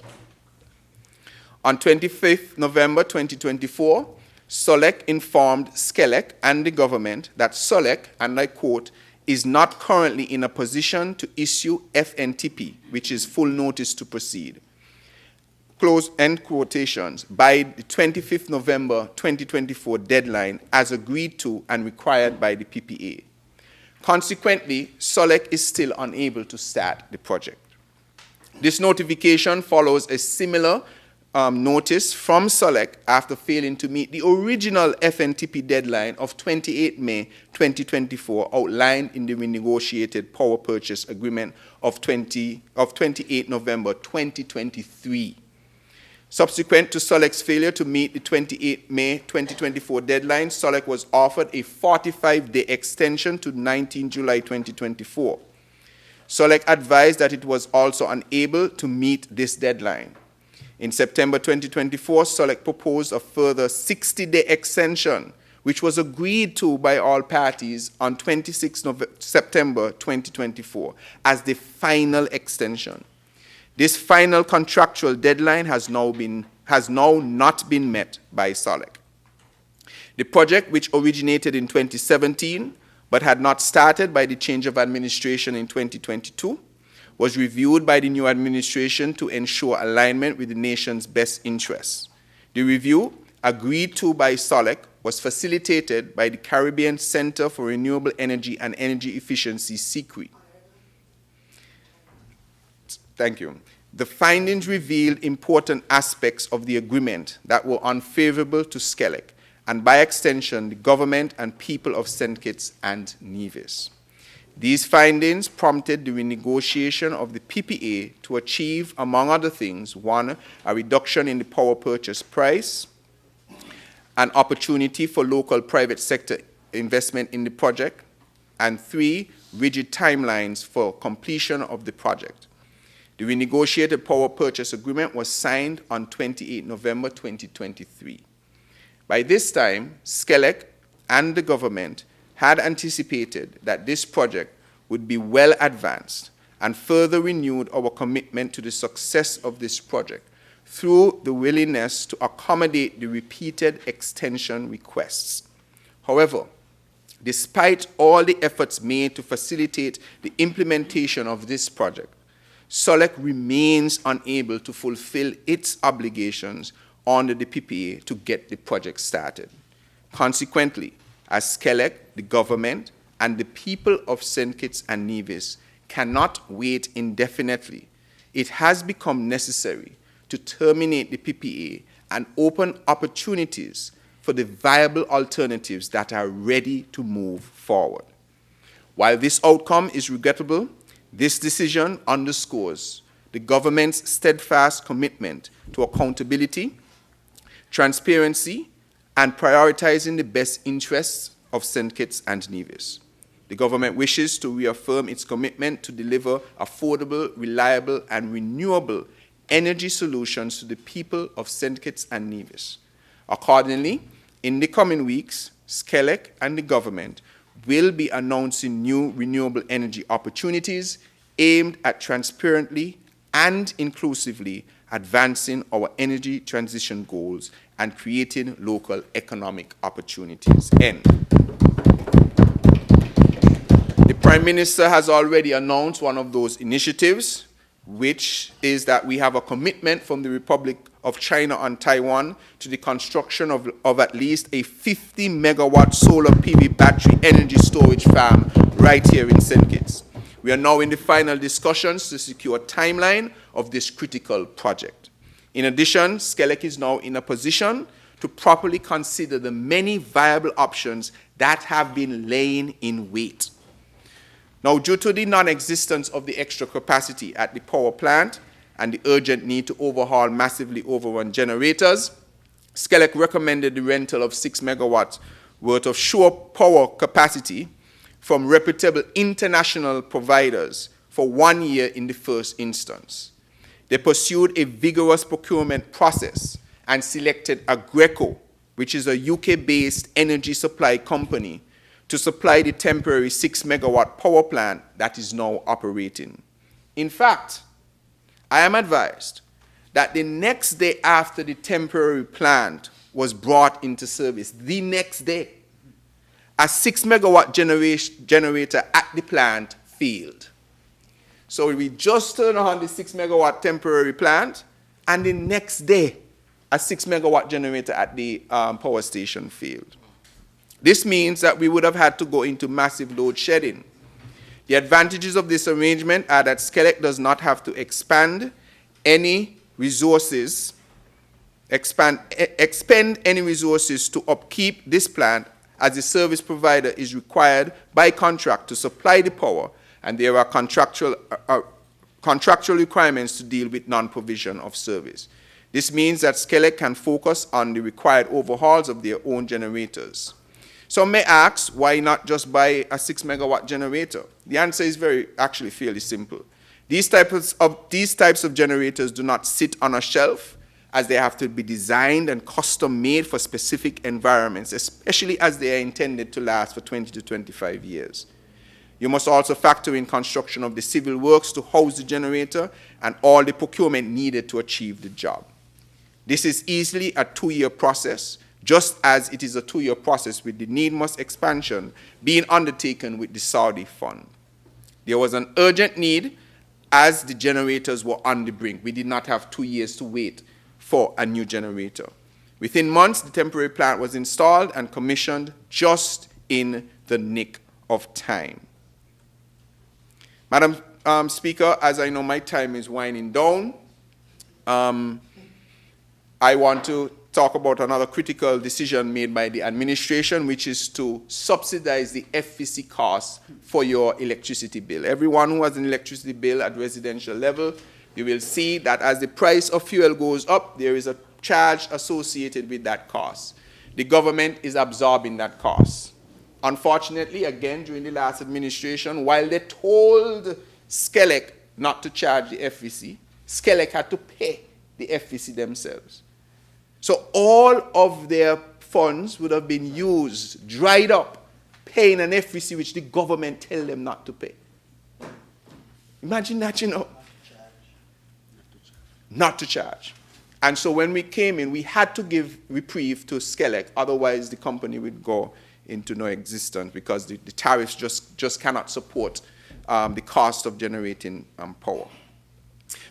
On 25th November 2024, SOLEC informed SCELEC and the government that SOLEC, and I quote, is not currently in a position to issue FNTP, which is full notice to proceed, close end quotations, by the 25th November 2024 deadline as agreed to and required by the PPA. Consequently, SOLEC is still unable to start the project. This notification follows a similar notice from SOLEC after failing to meet the original FNTP deadline of 28 May 2024 outlined in the renegotiated power purchase agreement of 28 November 2023. Subsequent to SOLEC's failure to meet the 28 May 2024 deadline, SOLEC was offered a 45-day extension to 19 July 2024. SOLEC advised that it was also unable to meet this deadline. In September 2024, SOLEC proposed a further 60-day extension, which was agreed to by all parties on 26 September 2024 as the final extension. This final contractual deadline has now not been met by SOLEC. The project, which originated in 2017 but had not started by the change of administration in 2022, was reviewed by the new administration to ensure alignment with the nation's best interests. The review, agreed to by SOLEC, was facilitated by the Caribbean Center for Renewable Energy and Energy Efficiency, CECRE. Thank you. The findings revealed important aspects of the agreement that were unfavorable to SCELEC, and by extension, the government and people of St. Kitts and Nevis. These findings prompted the renegotiation of the PPA to achieve, among other things, 1, a reduction in the power purchase price, an opportunity for local private sector investment in the project, and 3, rigid timelines for completion of the project. The renegotiated power purchase agreement was signed on 28 November 2023. By this time, SCELEC and the government had anticipated that this project would be well advanced and further renewed our commitment to the success of this project through the willingness to accommodate the repeated extension requests. However, despite all the efforts made to facilitate the implementation of this project, SOLEC remains unable to fulfill its obligations under the PPA to get the project started. Consequently, as SCELEC, the government, and the people of St. Kitts and Nevis cannot wait indefinitely, it has become necessary to terminate the PPA and open opportunities for the viable alternatives that are ready to move forward. While this outcome is regrettable, this decision underscores the government's steadfast commitment to accountability, transparency, and prioritizing the best interests of St. Kitts and Nevis. The government wishes to reaffirm its commitment to deliver affordable, reliable, and renewable energy solutions to the people of St. Kitts and Nevis. Accordingly, in the coming weeks, SCELEC and the government will be announcing new renewable energy opportunities aimed at transparently and inclusively advancing our energy transition goals and creating local economic opportunities. End. The Prime Minister has already announced one of those initiatives, which is that we have a commitment from the Republic of China and Taiwan to the construction of at least a 50 megawatt solar PV battery energy storage farm right here in St. Kitts. We are now in the final discussions to secure a timeline of this critical project. In addition, SCELEC is now in a position to properly consider the many viable options that have been laying in wait. Now, due to the non-existence of the extra capacity at the power plant and the urgent need to overhaul massively overrun generators, SCELEC recommended the rental of 6 megawatts worth of shore power capacity from reputable international providers for 1 year in the first instance. They pursued a vigorous procurement process and selected Aggreko, which is a UK-based energy supply company, to supply the temporary 6 megawatt power plant that is now operating. In fact, I am advised that the next day after the temporary plant was brought into service, the next day, a 6 megawatt generator at the plant failed. So we just turned on the 6 megawatt temporary plant, and the next day, a 6 megawatt generator at the power station failed. This means that we would have had to go into massive load shedding. The advantages of this arrangement are that SCELEC does not have to expend any resources to upkeep this plant, as the service provider is required by contract to supply the power, and there are contractual requirements to deal with non-provision of service. This means that SCELEC can focus on the required overhauls of their own generators. Some may ask, why not just buy a 6 megawatt generator? The answer is actually fairly simple. These types of generators do not sit on a shelf, as they have to be designed and custom made for specific environments, especially as they are intended to last for 20 to 25 years. You must also factor in construction of the civil works to house the generator and all the procurement needed to achieve the job. This is easily a 2-year process, just as it is a 2-year process with the Needmust expansion being undertaken with the Saudi fund. There was an urgent need as the generators were on the brink. We did not have 2 years to wait for a new generator. Within months, the temporary plant was installed and commissioned just in the nick of time. Madam Speaker, as I know my time is winding down, I want to talk about another critical decision made by the administration, which is to subsidize the FVC costs for your electricity bill. Everyone who has an electricity bill at residential level, you will see that as the price of fuel goes up, there is a charge associated with that cost. The government is absorbing that cost. Unfortunately, again, during the last administration, while they told SCELEC not to charge the FVC. Skelec had to pay the FVC themselves. So all of their funds would have been used, dried up, paying an FVC which the government tell them not to pay. Imagine that, you know. Not to charge. And so when we came in, we had to give reprieve to Skelec, otherwise the company would go into no existence because the tariffs just cannot support the cost of generating power.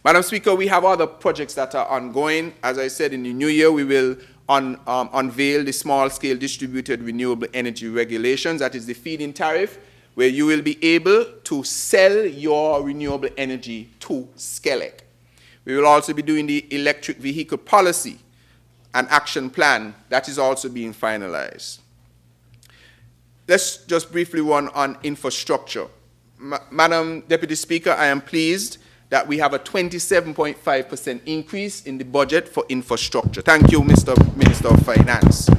Madam Speaker, we have other projects that are ongoing. As I said, in the new year, we will unveil the small-scale distributed renewable energy regulations, that is the feed-in tariff, where you will be able to sell your renewable energy to Skelec. We will also be doing the electric vehicle policy and action plan. That is also being finalized. Let's just briefly run on infrastructure. Madam Deputy Speaker, I am pleased that we have a 27.5% increase in the budget for infrastructure. Thank you, Mr. Minister of Finance.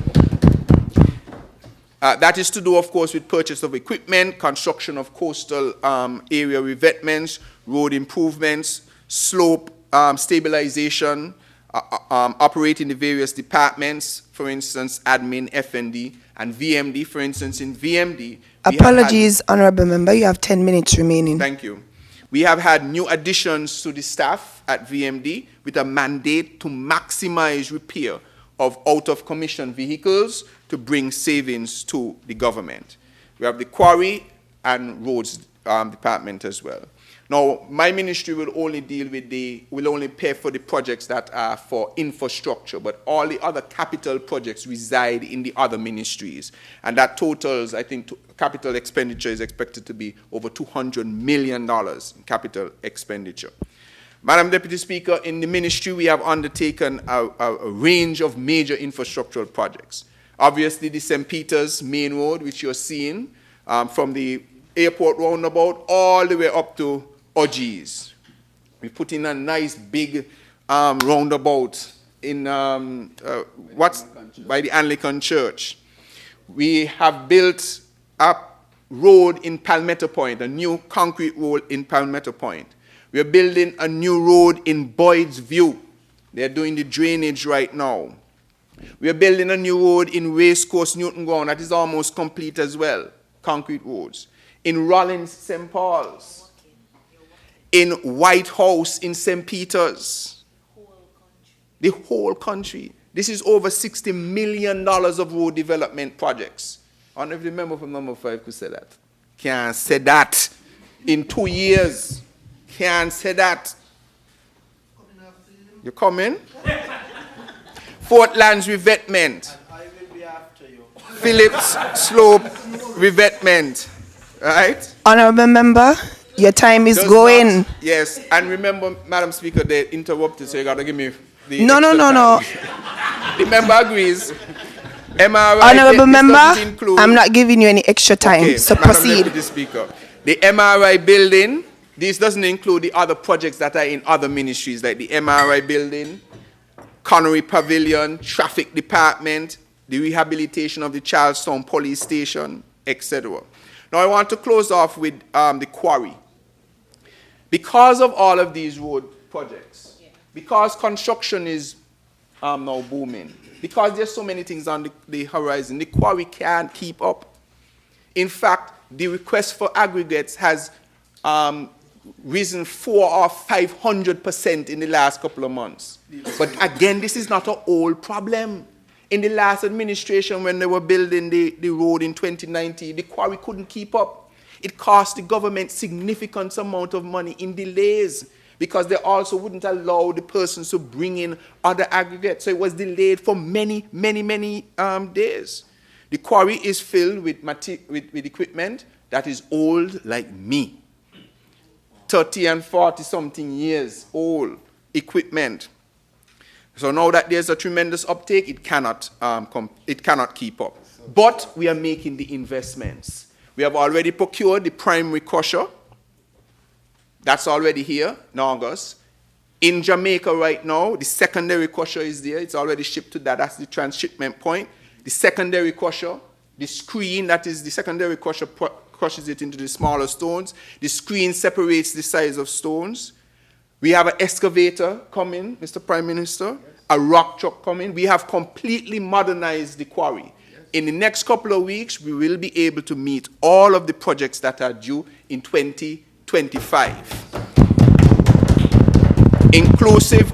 That is to do, of course, with purchase of equipment, construction of coastal area revetments, road improvements, slope stabilization, operating the various departments, for instance, admin, FND, and VMD. For instance, in VMD... Apologies, Honorable Member, you have 10 minutes remaining. Thank you. We have had new additions to the staff at VMD with a mandate to maximize repair of out-of-commission vehicles to bring savings to the government. We have the quarry and roads department as well. Now, my ministry will only pay for the projects that are for infrastructure, but all the other capital projects reside in the other ministries. And that totals, I think, capital expenditure is expected to be over $200 million in capital expenditure. Madam Deputy Speaker, in the ministry, we have undertaken a range of major infrastructural projects. Obviously, the St. Peter's Main Road, which you're seeing, from the airport roundabout all the way up to Orgies. We put in a nice big roundabout in by the Anglican Church. We have built a road in Palmetto Point, a new concrete road in Palmetto Point. We are building a new road in Boyd's View. They're doing the drainage right now. We are building a new road in Racecourse, Newton Ground. That is almost complete as well, concrete roads. In Rollins, St. Paul's. In White House, in St. Peter's. The whole country. This is over $60 million of road development projects. I don't know if the member from number 5 could say that. Can't say that. In 2 years. Can't say that. You coming? Fort Lands revetment. And I will be after you. Phillips Slope revetment. Right? Honorable Member, your time is going. Yes, and remember, Madam Speaker, they interrupted, so you got to give me the No. The member agrees. MRI, Honorable Member, I'm not giving you any extra time, okay, so Madam proceed. Deputy Speaker, the MRI building, this doesn't include the other projects that are in other ministries, like the MRI building, Connery Pavilion, Traffic Department, the rehabilitation of the Charlestown Police Station, etc. Now I want to close off with the quarry. Because of all of these road projects, because construction is now booming, because there's so many things on the horizon, the quarry can't keep up. In fact, the request for aggregates has risen 400 or 500% in the last couple of months. But again, this is not an old problem. In the last administration, when they were building the road in 2019, the quarry couldn't keep up. It cost the government significant amount of money in delays because they also wouldn't allow the persons to bring in other aggregates. So it was delayed for many days. The quarry is filled with equipment that is old like me. 30 and 40 something years old equipment. So now that there's a tremendous uptake, it cannot keep up. But we are making the investments. We have already procured the primary crusher. That's already here in August. In Jamaica right now, the secondary crusher is there. It's already shipped to that. That's the transshipment point. The secondary crusher, the screen, that is the secondary crusher crushes it into the smaller stones. The screen separates the size of stones. We have an excavator coming, Mr. Prime Minister, a rock truck coming. We have completely modernized the quarry. In the next couple of weeks, we will be able to meet all of the projects that are due in 2025, inclusive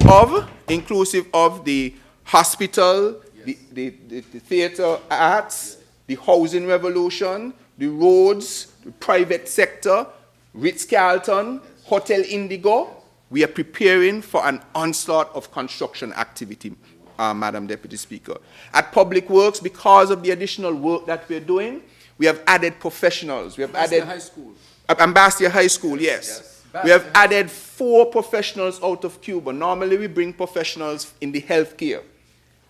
of the hospital, the theater arts, the housing revolution, the roads, the private sector, Ritz-Carlton, Hotel Indigo. We are preparing for an onslaught of construction activity, Madam Deputy Speaker. At Public Works, because of the additional work that we're doing, we have added professionals. We have added High School. Ambassador High School, yes. We have added 4 professionals out of Cuba. Normally we bring professionals in the healthcare.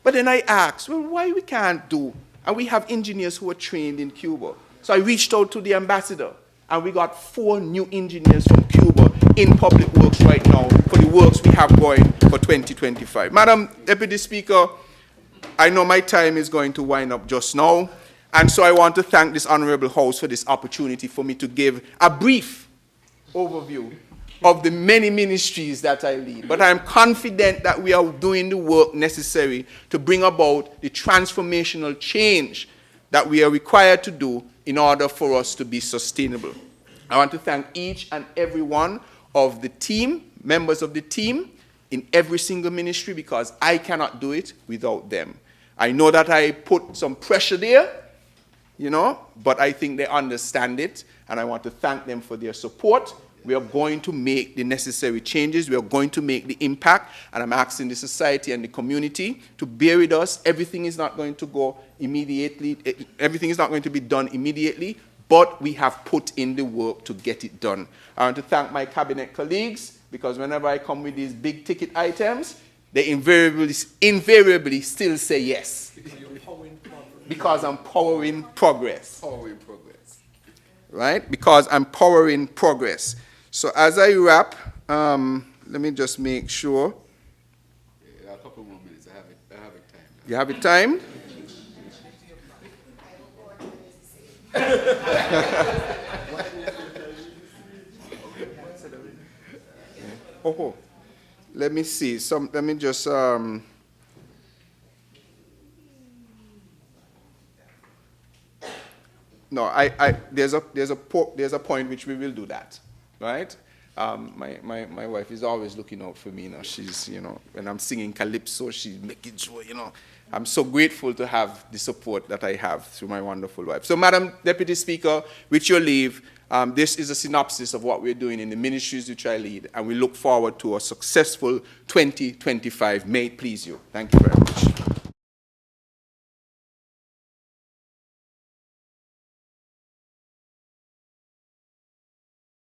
But then I asked, well, why we can't do? And we have engineers who are trained in Cuba. So I reached out to the ambassador, and we got 4 new engineers from Cuba in Public Works right now for the works we have going for 2025. Madam Deputy Speaker, I know my time is going to wind up just now, and so I want to thank this Honorable House for this opportunity for me to give a brief overview of the many ministries that I lead. But I'm confident that we are doing the work necessary to bring about the transformational change that we are required to do in order for us to be sustainable. I want to thank each and every one of the team, members of the team, in every single ministry, because I cannot do it without them. I know that I put some pressure there, but I think they understand it, and I want to thank them for their support. We are going to make the necessary changes. We are going to make the impact, and I'm asking the society and the community to bear with us. Everything is not going to go immediately. Everything is not going to be done immediately, but we have put in the work to get it done. I want to thank my cabinet colleagues, because whenever I come with these big ticket items, they invariably still say yes. Because I'm powering progress. Powering progress. Right? Because I'm powering progress. So as I wrap, let me just make sure. Yeah, a couple more minutes. I have it timed. You have it timed? Oh, let me see. Let me just. No, there's a point which we will do that, right? My wife is always looking out for me. She's, when I'm singing calypso, she's making sure, I'm so grateful to have the support that I have through my wonderful wife. So, Madam Deputy Speaker, with your leave, this is a synopsis of what we're doing in the ministries which I lead, and we look forward to a successful 2025. May it please you. Thank you very much.